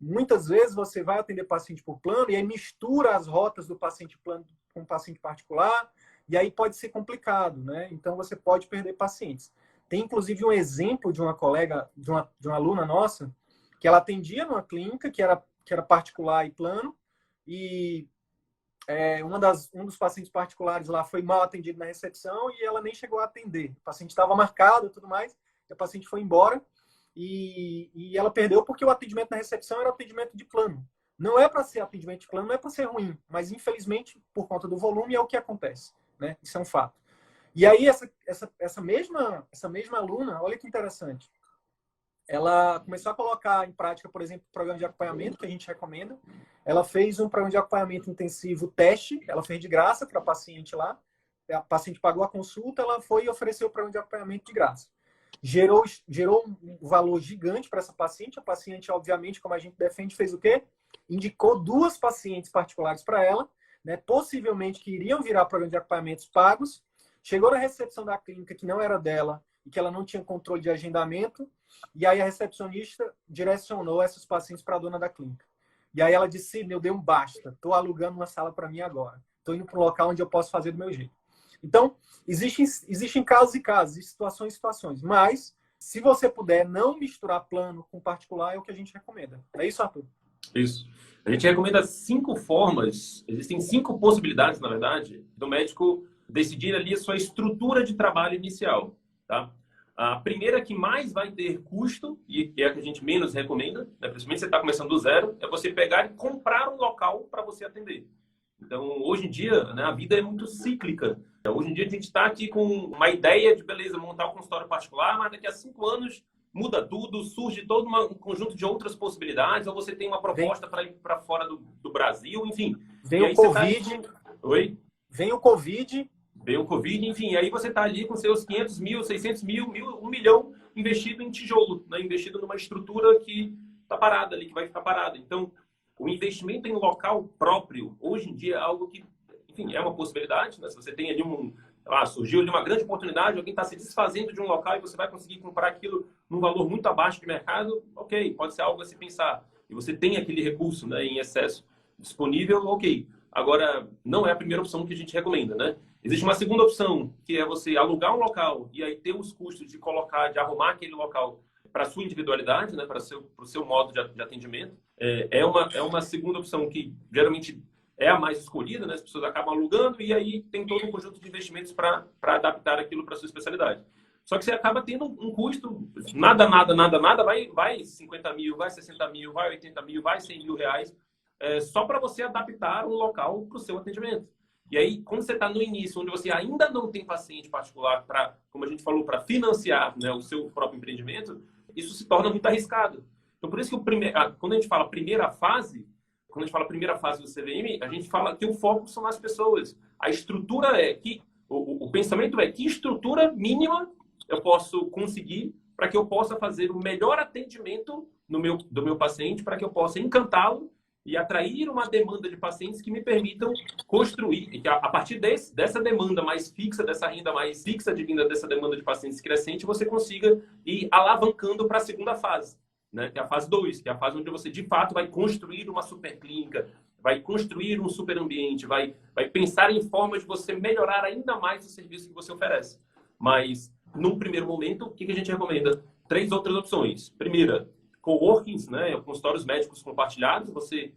muitas vezes você vai atender paciente por plano e aí mistura as rotas do paciente plano com o paciente particular, e aí pode ser complicado, né? Então você pode perder pacientes. Tem inclusive um exemplo de uma colega, de uma aluna nossa, que ela atendia numa clínica que era particular e plano, e um dos pacientes particulares lá foi mal atendido na recepção e ela nem chegou a atender. O paciente estava marcado e tudo mais, e a paciente foi embora e ela perdeu porque o atendimento na recepção era atendimento de plano. Não é para ser atendimento de plano, não é para ser ruim, mas infelizmente, por conta do volume, é o que acontece. Né? Isso é um fato. E aí, essa mesma aluna, olha que interessante, ela começou a colocar em prática, por exemplo, o programa de acompanhamento que a gente recomenda. Ela fez um programa de acompanhamento intensivo teste, ela fez de graça para a paciente lá. A paciente pagou a consulta, ela foi e ofereceu o programa de acompanhamento de graça. Gerou um valor gigante para essa paciente. A paciente, obviamente, como a gente defende, fez o quê? Indicou 2 pacientes particulares para ela, né, possivelmente que iriam virar programa de acompanhamentos pagos. Chegou na recepção da clínica que não era dela e que ela não tinha controle de agendamento. E aí a recepcionista direcionou esses pacientes para a dona da clínica. E aí ela disse, Sidney, eu dei um basta. Estou alugando uma sala para mim agora. Estou indo para um local onde eu posso fazer do meu jeito. Então, existem casos e casos, situações e situações. Mas, se você puder não misturar plano com particular, é o que a gente recomenda. É isso, Arthur? Isso. A gente recomenda 5 formas, existem 5 possibilidades, na verdade, do médico decidir ali a sua estrutura de trabalho inicial. Tá? A primeira que mais vai ter custo, e é a que a gente menos recomenda, né, principalmente se você está começando do zero, é você pegar e comprar um local para você atender. Então, hoje em dia, né, a vida é muito cíclica. Hoje em dia, a gente está aqui com uma ideia de, beleza, montar um consultório particular, mas daqui a 5 anos muda tudo, surge todo um conjunto de outras possibilidades, ou você tem uma proposta para ir para fora do Brasil, enfim. Vem o Covid. Oi? Vem o Covid. Veio o Covid, enfim, aí você está ali com seus 500 mil, 600 mil, 1 milhão investido em tijolo, né? Investido numa estrutura que está parada ali, que vai ficar parada. Então, o investimento em local próprio, hoje em dia, é algo que, enfim, é uma possibilidade. Né? Se você tem ali surgiu ali uma grande oportunidade, alguém está se desfazendo de um local e você vai conseguir comprar aquilo num valor muito abaixo de mercado, ok, pode ser algo a se pensar. E você tem aquele recurso, né, em excesso disponível, ok. Agora, não é a primeira opção que a gente recomenda, né? Existe uma segunda opção, que é você alugar um local e aí ter os custos de colocar, de arrumar aquele local para a sua individualidade, né, para o seu modo de atendimento. É uma segunda opção que geralmente é a mais escolhida, né? As pessoas acabam alugando e aí tem todo um conjunto de investimentos para adaptar aquilo para a sua especialidade. Só que você acaba tendo um custo, nada, vai 50 mil, vai 60 mil, vai 80 mil, vai 100 mil reais, só para você adaptar um local para o seu atendimento. E aí, quando você está no início, onde você ainda não tem paciente particular para, como a gente falou, para financiar, né, o seu próprio empreendimento, isso se torna muito arriscado. Então, por isso que quando a gente fala primeira fase, quando a gente fala primeira fase do CVM, a gente fala que o foco são as pessoas. A estrutura é que, o pensamento é que estrutura mínima eu posso conseguir para que eu possa fazer o melhor atendimento do meu paciente, para que eu possa encantá-lo e atrair uma demanda de pacientes que me permitam construir, e que a partir dessa demanda mais fixa, dessa renda mais fixa de vinda dessa demanda de pacientes crescente, você consiga ir alavancando para a segunda fase, né? Que é a fase 2, que é a fase onde você, de fato, vai construir uma super clínica, vai construir um super ambiente, vai pensar em formas de você melhorar ainda mais o serviço que você oferece. Mas, num primeiro momento, o que a gente recomenda? 3 outras opções. Primeira, coworkings, né, consultórios médicos compartilhados, você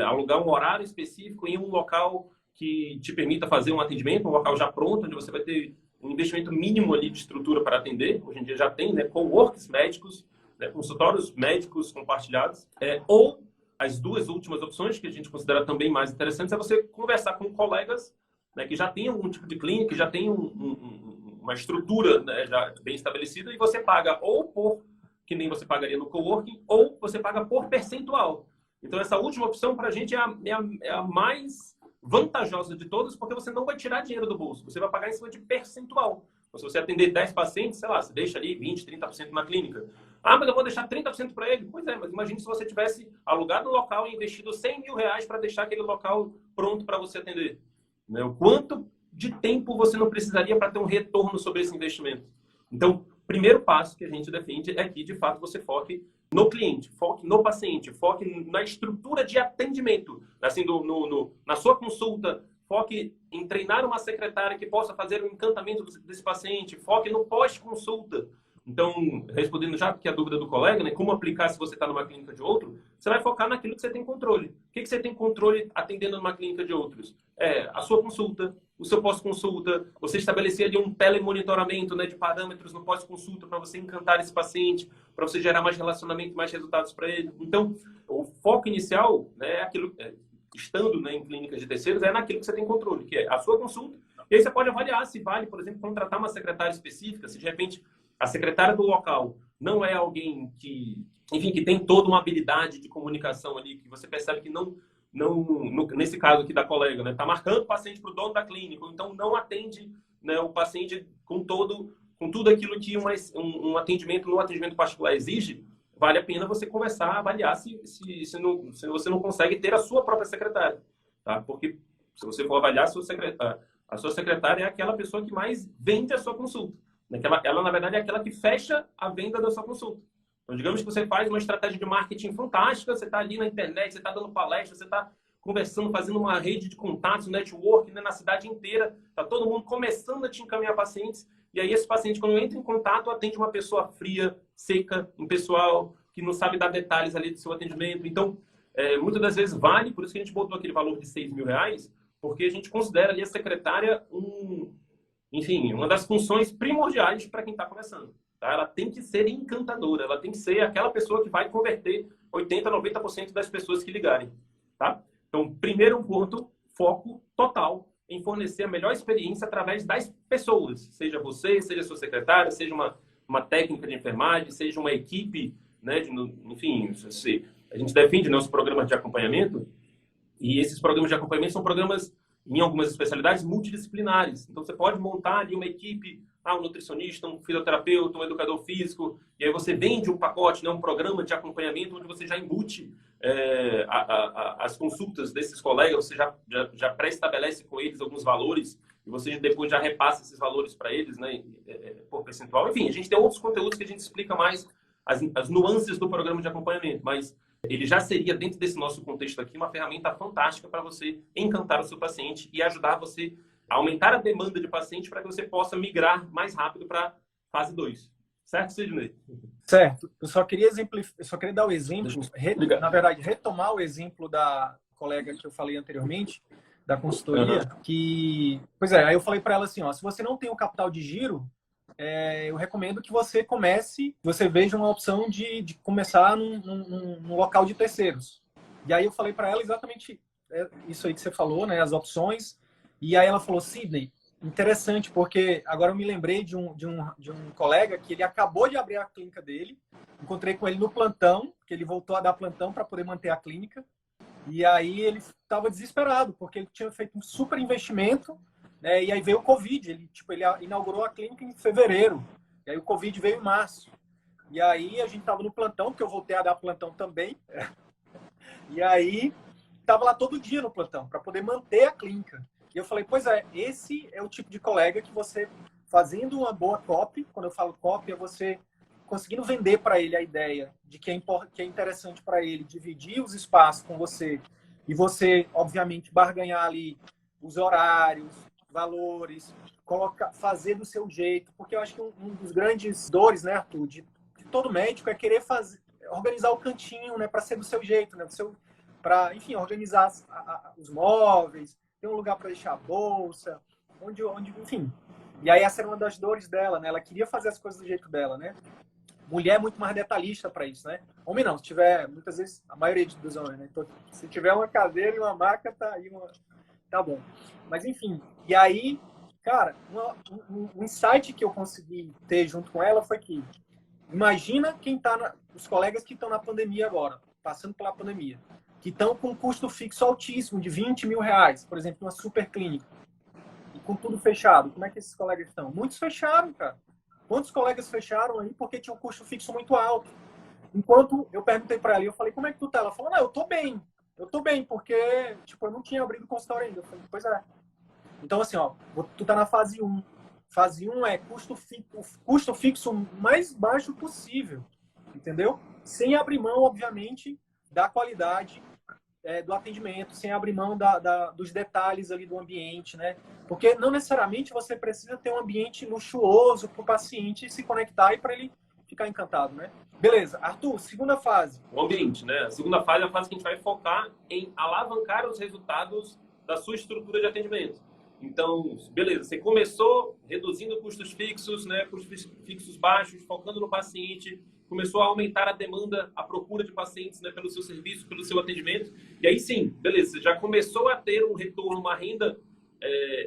alugar um horário específico em um local que te permita fazer um atendimento, um local já pronto, onde você vai ter um investimento mínimo ali de estrutura para atender. Hoje em dia já tem, né, coworkings médicos, né, consultórios médicos compartilhados. Ou as 2 últimas opções, que a gente considera também mais interessantes, é você conversar com colegas, né, que já tem algum tipo de clínica, que já tem uma estrutura, né, já bem estabelecida, e você paga ou por, que nem você pagaria no coworking, ou você paga por percentual. Então, essa última opção, para a gente, é a mais vantajosa de todas, porque você não vai tirar dinheiro do bolso, você vai pagar em cima de percentual. Então, se você atender 10 pacientes, sei lá, você deixa ali 20%, 30% na clínica. Ah, mas eu vou deixar 30% para ele. Pois é, mas imagine se você tivesse alugado um local e investido R$100 mil para deixar aquele local pronto para você atender. Né? O quanto de tempo você não precisaria para ter um retorno sobre esse investimento? Então, o primeiro passo que a gente defende é que, de fato, você foque no cliente, foque no paciente, foque na estrutura de atendimento. Assim, na sua consulta, foque em treinar uma secretária que possa fazer o encantamento desse paciente, foque no pós-consulta. Então, respondendo já porque a dúvida do colega, né, como aplicar se você está numa clínica de outro, você vai focar naquilo que você tem controle. O que você tem controle atendendo numa clínica de outros? A sua consulta, o seu pós-consulta, você estabelecer ali um telemonitoramento, né, de parâmetros no pós-consulta para você encantar esse paciente, para você gerar mais relacionamento, mais resultados para ele. Então, o foco inicial, né, é aquilo, estando, né, em clínicas de terceiros, é naquilo que você tem controle, que é a sua consulta. E aí você pode avaliar se vale, por exemplo, contratar uma secretária específica, se de repente a secretária do local não é alguém que, enfim, que tem toda uma habilidade de comunicação ali, que você percebe que nesse caso aqui da colega, né, tá marcando o paciente para o dono da clínica, ou então não atende, né, o paciente com tudo aquilo que um atendimento no atendimento particular exige, vale a pena você conversar, avaliar se você não consegue ter a sua própria secretária, tá? Porque se você for avaliar a sua secretária é aquela pessoa que mais vende a sua consulta. Ela, na verdade, é aquela que fecha a venda da sua consulta. Então, digamos que você faz uma estratégia de marketing fantástica, você está ali na internet, você está dando palestra, você está conversando, fazendo uma rede de contatos, network, né, na cidade inteira, está todo mundo começando a te encaminhar pacientes, e aí esse paciente, quando entra em contato, atende uma pessoa fria, seca, impessoal, que não sabe dar detalhes ali do seu atendimento. Então, muitas das vezes vale, por isso que a gente botou aquele valor de R$6 mil, porque a gente considera ali a secretária enfim, uma das funções primordiais para quem está começando. Tá? Ela tem que ser encantadora, ela tem que ser aquela pessoa que vai converter 80%, 90% das pessoas que ligarem. Tá? Então, primeiro ponto, foco total em fornecer a melhor experiência através das pessoas. Seja você, seja sua secretária, seja uma técnica de enfermagem, seja uma equipe, né, enfim, a gente defende nossos programas de acompanhamento, e esses programas de acompanhamento são programas, em algumas especialidades, multidisciplinares. Então, você pode montar ali uma equipe, um nutricionista, um fisioterapeuta, um educador físico, e aí você vende um pacote, né, um programa de acompanhamento onde você já embute as consultas desses colegas, você já pré-estabelece com eles alguns valores, e você depois já repassa esses valores para eles, né, por percentual. Enfim, a gente tem outros conteúdos que a gente explica mais as nuances do programa de acompanhamento, mas ele já seria, dentro desse nosso contexto aqui, uma ferramenta fantástica para você encantar o seu paciente e ajudar você a aumentar a demanda de paciente para que você possa migrar mais rápido para fase 2. Certo, Sidney? Certo. Eu só queria dar o exemplo, na verdade, retomar o exemplo da colega que eu falei anteriormente, da consultoria, que... Pois é, aí eu falei para ela assim, se você não tem o capital de giro, eu recomendo que você veja uma opção de começar num local de terceiros. E aí eu falei para ela exatamente isso aí que você falou, né, as opções. E aí ela falou, Sidney, interessante, porque agora eu me lembrei de um colega que ele acabou de abrir a clínica dele, encontrei com ele no plantão, que ele voltou a dar plantão para poder manter a clínica, e aí ele estava desesperado, porque ele tinha feito um super investimento, né, e aí veio o Covid, ele inaugurou a clínica em fevereiro, e aí o Covid veio em março. E aí a gente estava no plantão, porque eu voltei a dar plantão também, e aí estava lá todo dia no plantão, para poder manter a clínica. E eu falei, pois é, esse é o tipo de colega que você, fazendo uma boa copy, quando eu falo copy, é você conseguindo vender para ele a ideia de que é interessante para ele dividir os espaços com você e você, obviamente, barganhar ali os horários, valores, fazer do seu jeito, porque eu acho que um dos grandes dores, né, Arthur, de todo médico é querer organizar o cantinho, né, para ser do seu jeito, né, para, enfim, organizar os móveis, ter um lugar para deixar a bolsa, onde, enfim. E aí essa era uma das dores dela, né? Ela queria fazer as coisas do jeito dela, né? Mulher é muito mais detalhista para isso, né? Homem não, se tiver, muitas vezes, a maioria dos homens, né? Então, se tiver uma cadeira e uma maca, tá aí tá bom. Mas enfim, e aí, cara, um insight que eu consegui ter junto com ela foi que imagina os colegas que estão na pandemia agora, passando pela pandemia, que estão com um custo fixo altíssimo de 20 mil reais, por exemplo, uma super clínica, e com tudo fechado. Como é que esses colegas estão? Muitos fecharam, cara. Quantos colegas fecharam aí porque tinha um custo fixo muito alto? Enquanto eu perguntei para ela, eu falei, como é que tu tá? Ela falou, não, eu tô bem, porque, tipo, eu não tinha abrido o consultório ainda. Eu falei, pois é. Então, assim, ó, tu tá na fase 1. Fase 1 é custo fixo mais baixo possível, entendeu? Sem abrir mão, obviamente, da qualidade do atendimento, sem abrir mão dos detalhes ali do ambiente, né? Porque não necessariamente você precisa ter um ambiente luxuoso para o paciente se conectar e para ele ficar encantado, né? Beleza. Arthur, segunda fase. O ambiente, né? A segunda fase é a fase que a gente vai focar em alavancar os resultados da sua estrutura de atendimento. Então, beleza, você começou reduzindo custos fixos, né? Custos fixos baixos, focando no paciente, começou a aumentar a demanda, a procura de pacientes, né, pelo seu serviço, pelo seu atendimento. E aí sim, beleza, você já começou a ter um retorno, uma renda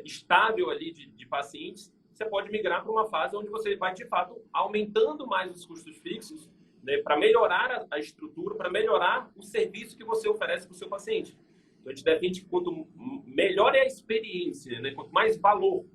estável ali de pacientes, você pode migrar para uma fase onde você vai, de fato, aumentando mais os custos fixos, né, para melhorar a estrutura, para melhorar o serviço que você oferece para o seu paciente. Então, a gente defende que quanto melhor é a experiência, né, quanto mais valor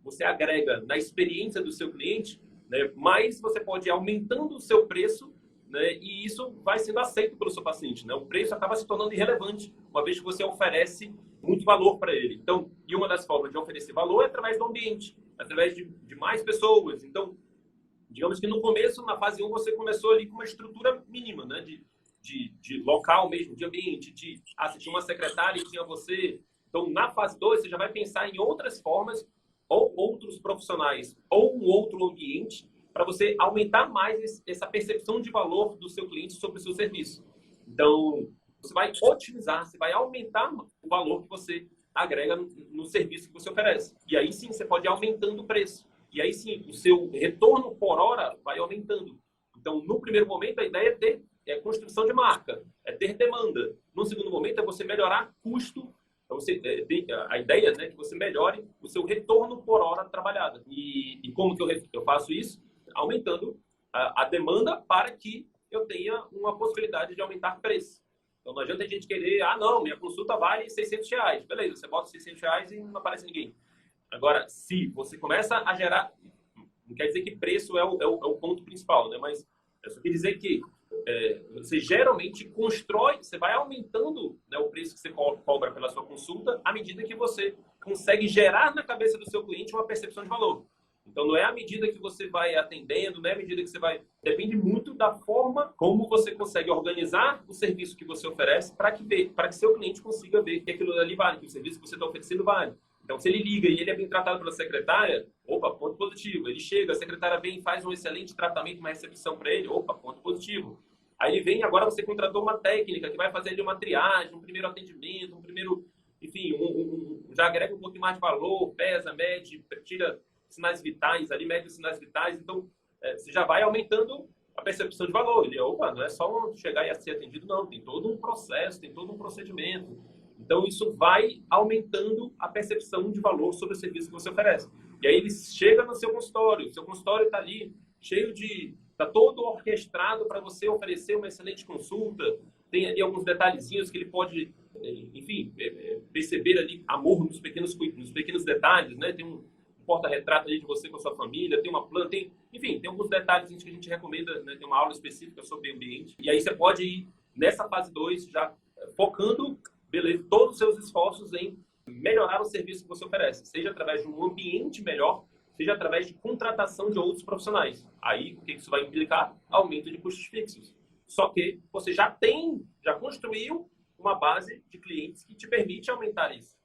você agrega na experiência do seu cliente, né, mais você pode ir aumentando o seu preço, né, e isso vai sendo aceito pelo seu paciente. Né? O preço acaba se tornando irrelevante, uma vez que você oferece muito valor para ele. Então, e uma das formas de oferecer valor é através do ambiente, através de mais pessoas. Então, digamos que no começo, na fase 1, você começou ali com uma estrutura mínima, né, de local mesmo, de ambiente, você tinha uma secretária e tinha você. Então, na fase 2, você já vai pensar em outras formas, ou outros profissionais, ou um outro ambiente, para você aumentar mais essa percepção de valor do seu cliente sobre o seu serviço. Então, você vai otimizar, você vai aumentar o valor que você agrega no serviço que você oferece. E aí sim, você pode ir aumentando o preço. E aí sim, o seu retorno por hora vai aumentando. Então, no primeiro momento, a ideia é ter construção de marca, é ter demanda. No segundo momento, é você melhorar custo. A ideia, né, é que você melhore o seu retorno por hora trabalhada. E como que eu faço isso? Aumentando a demanda para que eu tenha uma possibilidade de aumentar preço. Então, não adianta a gente querer, não, minha consulta vale R$600. Beleza, você bota R$600 e não aparece ninguém. Agora, se você começa a gerar... Não quer dizer que preço é o ponto principal, né? Mas eu só quer dizer que você geralmente constrói, você vai aumentando, né, o preço que você cobra pela sua consulta à medida que você consegue gerar na cabeça do seu cliente uma percepção de valor. Então, não é à medida que você vai atendendo, não é à medida que você vai... Depende muito da forma como você consegue organizar o serviço que você oferece para que seu cliente consiga ver que aquilo ali vale, que o serviço que você está oferecendo vale. Então, se ele liga e ele é bem tratado pela secretária, opa, ponto positivo. Ele chega, a secretária vem e faz um excelente tratamento, uma recepção para ele, opa, ponto positivo. Aí ele vem, agora você contratou uma técnica que vai fazer ali uma triagem, um primeiro atendimento, um primeiro, enfim, já agrega um pouquinho mais de valor, pesa, mede, tira sinais vitais ali, mede os sinais vitais. Então, você já vai aumentando a percepção de valor. Ele, opa, não é só chegar e ser atendido, não. Tem todo um processo, tem todo um procedimento. Então, isso vai aumentando a percepção de valor sobre o serviço que você oferece. E aí ele chega no seu consultório, seu consultório está ali cheio de... Está todo orquestrado para você oferecer uma excelente consulta. Tem ali alguns detalhezinhos que ele pode, enfim, perceber ali amor nos pequenos detalhes, né? Tem um porta-retrato ali de você com a sua família, tem uma planta, enfim, tem alguns detalhes que a gente recomenda, né? Tem uma aula específica sobre ambiente. E aí você pode ir nessa fase 2 já focando, beleza, todos os seus esforços em melhorar o serviço que você oferece, seja através de um ambiente melhor, seja através de contratação de outros profissionais. Aí, o que isso vai implicar? Aumento de custos fixos. Só que você já construiu uma base de clientes que te permite aumentar isso.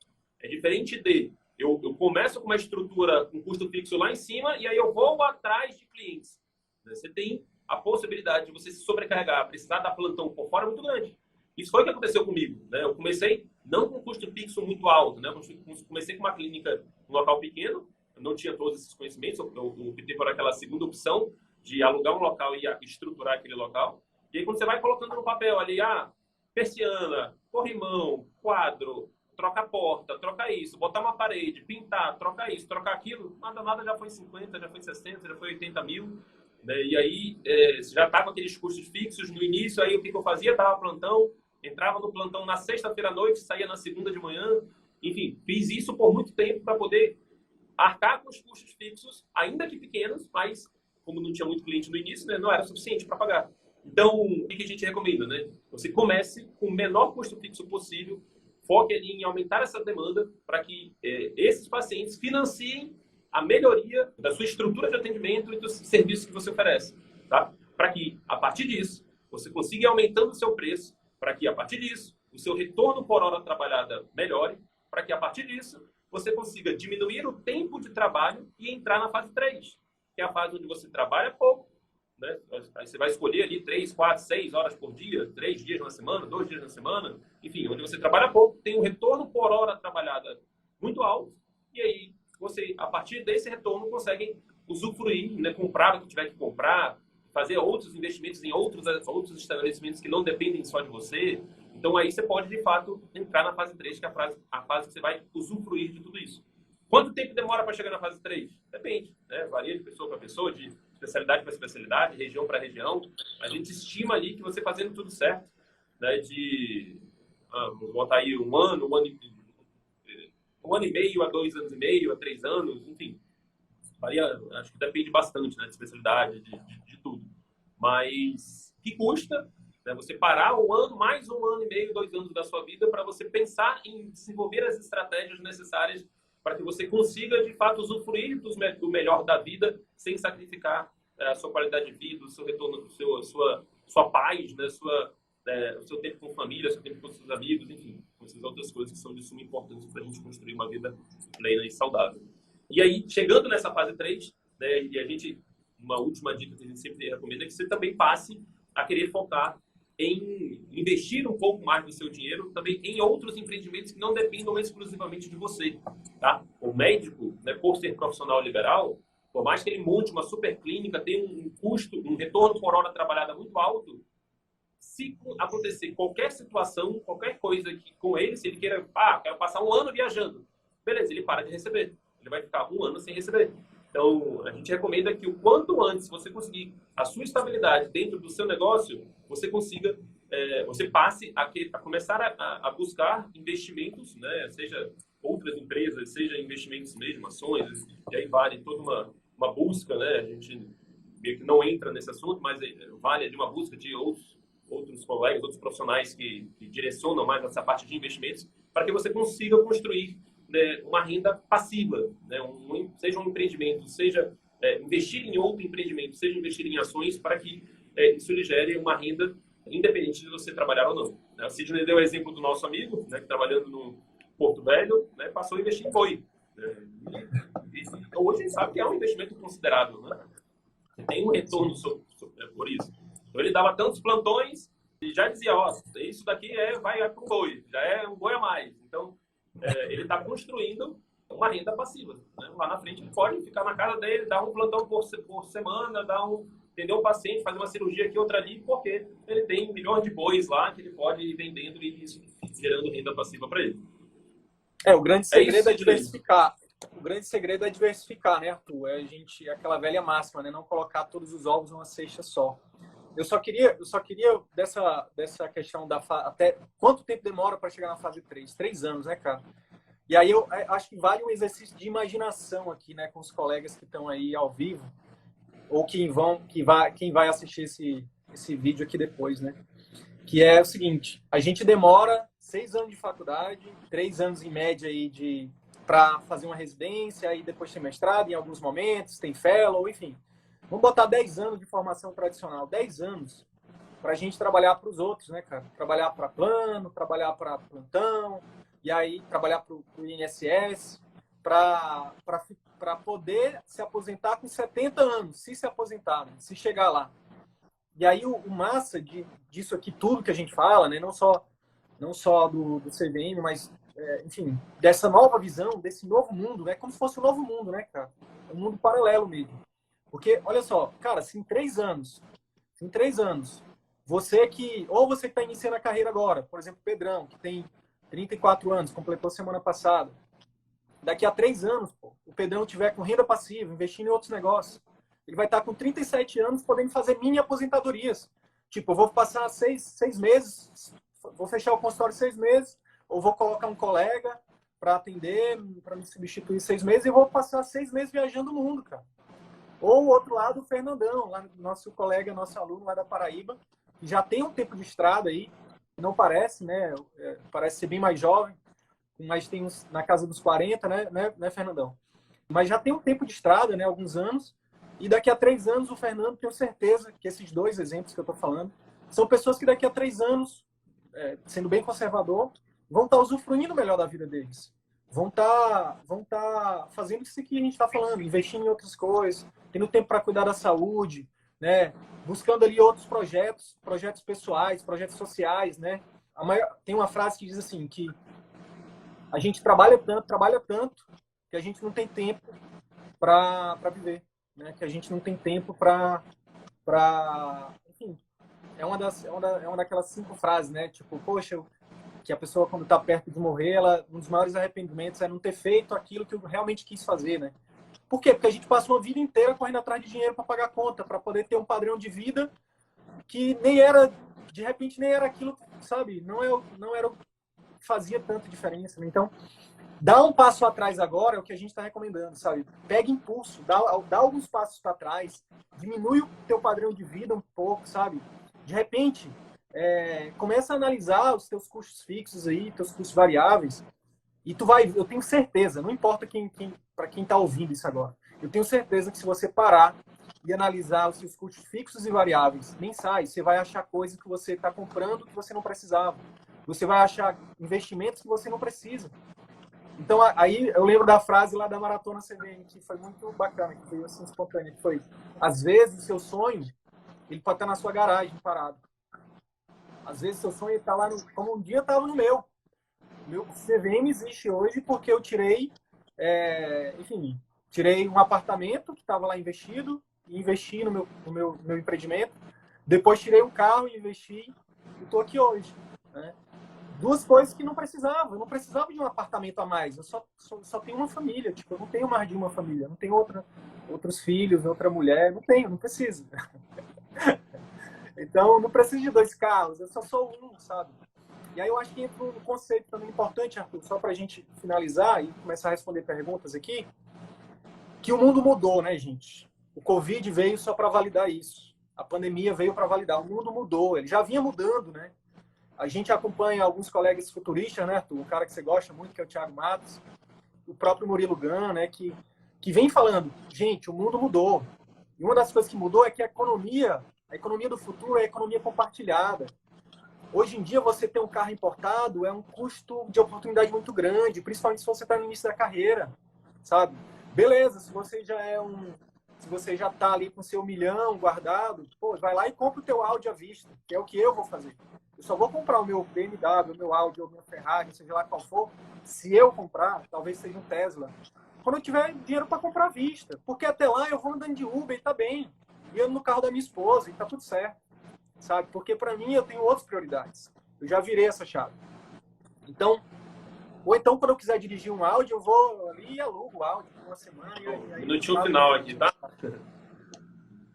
É diferente de eu começo com uma estrutura com custo fixo lá em cima e aí eu vou atrás de clientes. Você tem a possibilidade de você se sobrecarregar, precisar dar plantão por fora muito grande. Isso foi o que aconteceu comigo, né? Eu comecei não com custo fixo muito alto, né? Eu comecei com uma clínica, um local pequeno, eu não tinha todos esses conhecimentos, eu optei por aquela segunda opção de alugar um local e estruturar aquele local. E aí quando você vai colocando no papel ali, persiana, corrimão, quadro, troca a porta, troca isso, botar uma parede, pintar, troca isso, trocar aquilo, nada já foi 50, já foi 60, já foi 80 mil. Né? E aí você já está com aqueles custos fixos no início, aí o que eu fazia? Dava plantão, entrava no plantão na sexta-feira à noite, saía na segunda de manhã. Enfim, fiz isso por muito tempo para poder arcar com os custos fixos, ainda que pequenos, mas como não tinha muito cliente no início, né, não era suficiente para pagar. Então, o que a gente recomenda? Né? Você comece com o menor custo fixo possível, foque ali em aumentar essa demanda para que esses pacientes financiem a melhoria da sua estrutura de atendimento e dos serviços que você oferece. Tá? Para que, a partir disso, você consiga ir aumentando o seu preço, para que, a partir disso, o seu retorno por hora trabalhada melhore, para que, a partir disso, você consiga diminuir o tempo de trabalho e entrar na fase 3, que é a fase onde você trabalha pouco, né? Aí você vai escolher ali 3, 4, 6 horas por dia, 3 dias na semana, 2 dias na semana, enfim, onde você trabalha pouco, tem um retorno por hora trabalhada muito alto, e aí você, a partir desse retorno, consegue usufruir, né? Comprar o que tiver que comprar, fazer outros investimentos em outros estabelecimentos que não dependem só de você. Então, aí você pode, de fato, entrar na fase 3, que é a fase que você vai usufruir de tudo isso. Quanto tempo demora para chegar na fase 3? Depende, né? Varia de pessoa para pessoa, de especialidade para especialidade, região para região. A gente estima ali que você fazendo tudo certo, né? Vamos botar aí um ano e meio, a 2 anos e meio, a 3 anos, enfim. Varia, acho que depende bastante, né? De especialidade, de tudo. Mas que custa, né? Você parar mais um ano e meio, 2 anos da sua vida para você pensar em desenvolver as estratégias necessárias para que você consiga, de fato, usufruir do melhor da vida sem sacrificar a sua qualidade de vida, o seu retorno, sua paz, né? O seu tempo com família, o seu tempo com seus amigos, enfim, com essas outras coisas que são de suma importância para a gente construir uma vida plena e saudável. E aí, chegando nessa fase 3, né, uma última dica que a gente sempre recomenda é que você também passe a querer focar em investir um pouco mais do seu dinheiro também em outros empreendimentos que não dependam exclusivamente de você, tá? O médico, né, por ser profissional liberal, por mais que ele monte uma super clínica, tenha um custo, um retorno por hora trabalhada muito alto, se acontecer qualquer situação, qualquer coisa que com ele, se ele queira, quero passar um ano viajando, beleza, ele para de receber. Ele vai ficar um ano sem receber. Então, a gente recomenda que o quanto antes você conseguir a sua estabilidade dentro do seu negócio, você consiga, você passe a começar a buscar investimentos, né? Seja outras empresas, seja investimentos mesmo, ações, e aí vale toda uma busca, né? A gente meio que não entra nesse assunto, mas vale de uma busca de outros colegas, outros profissionais que direcionam mais essa parte de investimentos, para que você consiga construir, né, uma renda passiva, né? Seja um empreendimento, seja investir em outro empreendimento, seja investir em ações, para que isso lhe gere uma renda independente de você trabalhar ou não. Né? O Sidney deu o exemplo do nosso amigo, né, que trabalhando no Porto Velho, né, passou a investir em boi. Né? E hoje a gente sabe que é um investimento considerável. Né? Você tem um retorno por isso. Então ele dava tantos plantões e já dizia, isso daqui vai para o boi, já é um boi a mais. Então, ele está construindo uma renda passiva. Né? Lá na frente ele pode ficar na casa dele, dar um plantão por semana, atender um paciente, fazer uma cirurgia aqui, outra ali, porque ele tem milhões de bois lá que ele pode ir vendendo e isso gerando renda passiva para ele. O grande segredo é isso, diversificar. O grande segredo é diversificar, né, Arthur? Aquela velha máxima, né? Não colocar todos os ovos numa cesta só. Eu só queria dessa questão até quanto tempo demora para chegar na fase 3? 3 anos, né, cara? E aí eu acho que vale um exercício de imaginação aqui, né, com os colegas que estão aí ao vivo, ou quem vai assistir esse vídeo aqui depois, né? Que é o seguinte: a gente demora 6 anos de faculdade, 3 anos em média aí para fazer uma residência, aí depois tem mestrado em alguns momentos, tem fellow, enfim. Vamos botar 10 anos de formação tradicional, 10 anos para a gente trabalhar para os outros, né, cara? Trabalhar para plano, trabalhar para plantão, e aí trabalhar para o INSS, para poder se aposentar com 70 anos, se aposentar, né? Se chegar lá. E aí o massa disso aqui, tudo que a gente fala, né? Não só do CVM, mas, enfim, dessa nova visão, desse novo mundo, né? Como se fosse um novo mundo, né, cara? Um mundo paralelo mesmo. Porque, olha só, cara, se em 3 anos, você que está iniciando a carreira agora, por exemplo, Pedrão, que tem 34 anos, completou semana passada, daqui a 3 anos, o Pedrão tiver com renda passiva, investindo em outros negócios, ele vai estar com 37 anos podendo fazer mini aposentadorias. Tipo, eu vou passar 6 meses, vou fechar o consultório 6 meses, ou vou colocar um colega para atender, para me substituir 6 meses, e vou passar 6 meses viajando o mundo, cara. Ou o outro lado, o Fernandão, lá, nosso colega, nosso aluno lá da Paraíba, que já tem um tempo de estrada aí, não parece, né? Parece ser bem mais jovem, mas tem na casa dos 40, né, Fernandão? Mas já tem um tempo de estrada, né? Alguns anos. E daqui a 3 anos, o Fernando, tenho certeza que esses 2 exemplos que eu estou falando são pessoas que daqui a 3 anos, sendo bem conservador, vão estar usufruindo melhor da vida deles. Vão estar fazendo isso que a gente está falando, investindo em outras coisas, tendo tempo para cuidar da saúde, né? Buscando ali outros projetos pessoais, projetos sociais, né? Tem uma frase que diz assim, que a gente trabalha tanto, que a gente não tem tempo para viver, né? Que a gente não tem tempo para enfim, é uma daquelas 5 frases, né? Tipo, poxa, que a pessoa, quando está perto de morrer, um dos maiores arrependimentos é não ter feito aquilo que eu realmente quis fazer, né? Por quê? Porque a gente passou a vida inteira correndo atrás de dinheiro para pagar conta, para poder ter um padrão de vida que de repente nem era aquilo, sabe? Não era o que fazia tanta diferença, né? Então, dá um passo atrás agora é o que a gente está recomendando, sabe? Pega impulso, dá alguns passos para trás, diminui o teu padrão de vida um pouco, sabe? De repente, começa a analisar os teus custos fixos aí, teus custos variáveis, e eu tenho certeza, não importa para quem está ouvindo isso agora, eu tenho certeza que se você parar e analisar os seus custos fixos e variáveis mensais, você vai achar coisas que você está comprando que você não precisava. Você vai achar investimentos que você não precisa. Então, aí eu lembro da frase lá da Maratona CVM, que foi muito bacana, que foi assim espontânea, que foi: às vezes o seu sonho, ele pode estar na sua garagem parado. Às vezes o seu sonho está lá, como um dia estava no meu. Meu CVM existe hoje porque eu tirei um apartamento que estava lá investido e investi no meu empreendimento. Depois tirei um carro e investi e estou aqui hoje, né? 2 coisas que não precisava. Eu não precisava de um apartamento a mais. Eu só tenho uma família. Tipo, eu não tenho mais de uma família. Eu não tenho outros filhos, outra mulher. Não preciso. Então, não preciso de 2 carros. Eu só sou um, sabe? E aí eu acho que entra um conceito também importante, Arthur, só para a gente finalizar e começar a responder perguntas aqui, que o mundo mudou, né, gente? O Covid veio só para validar isso. A pandemia veio para validar. O mundo mudou. Ele já vinha mudando, né? A gente acompanha alguns colegas futuristas, né, Arthur? Um cara que você gosta muito, que é o Thiago Matos, o próprio Murilo Gun, né, que vem falando: gente, o mundo mudou. E uma das coisas que mudou é que a economia do futuro é a economia compartilhada. Hoje em dia, você ter um carro importado é um custo de oportunidade muito grande, principalmente se você está no início da carreira, sabe? Beleza, se você já está ali com seu 1 milhão guardado, pô, vai lá e compra o teu Audi à vista, que é o que eu vou fazer. Eu só vou comprar o meu BMW, o meu Audi, ou o meu Ferrari, seja lá qual for, se eu comprar, talvez seja um Tesla, quando eu tiver dinheiro para comprar à vista. Porque até lá eu vou andando de Uber e tá bem. E ando no carro da minha esposa e tá tudo certo, sabe? Porque para mim eu tenho outras prioridades. Eu já virei essa chave. Então, ou então, quando eu quiser dirigir um áudio, eu vou ali e alugo o áudio por uma semana. Minutinho final aqui, tá?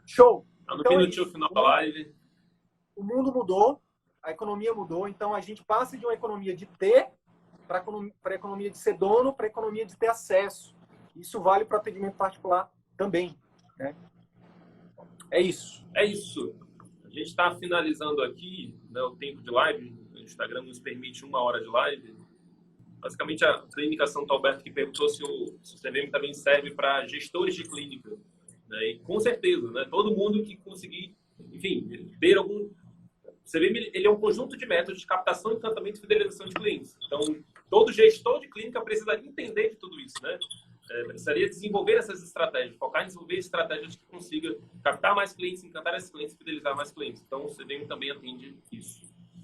Show! No Então, minutinho final da live. O mundo mudou, a economia mudou, então a gente passa de uma economia de ter para a economia de ser dono, para a economia de ter acesso. Isso vale para o atendimento particular também, né? É isso. É isso. A gente está finalizando aqui, né, o tempo de live. O Instagram nos permite 1 hora de live. Basicamente, a clínica Santo Alberto que perguntou se o CVM também serve para gestores de clínica. Né? E com certeza, né? Todo mundo que conseguir, enfim, ter algum... O CVM ele é um conjunto de métodos de captação, encantamento e fidelização de clientes. Então, todo gestor de clínica precisaria entender de tudo isso, né? Precisaria desenvolver essas estratégias, focar em desenvolver estratégias que consiga captar mais clientes, encantar esses clientes e fidelizar mais clientes. Então, o CVM também atende isso.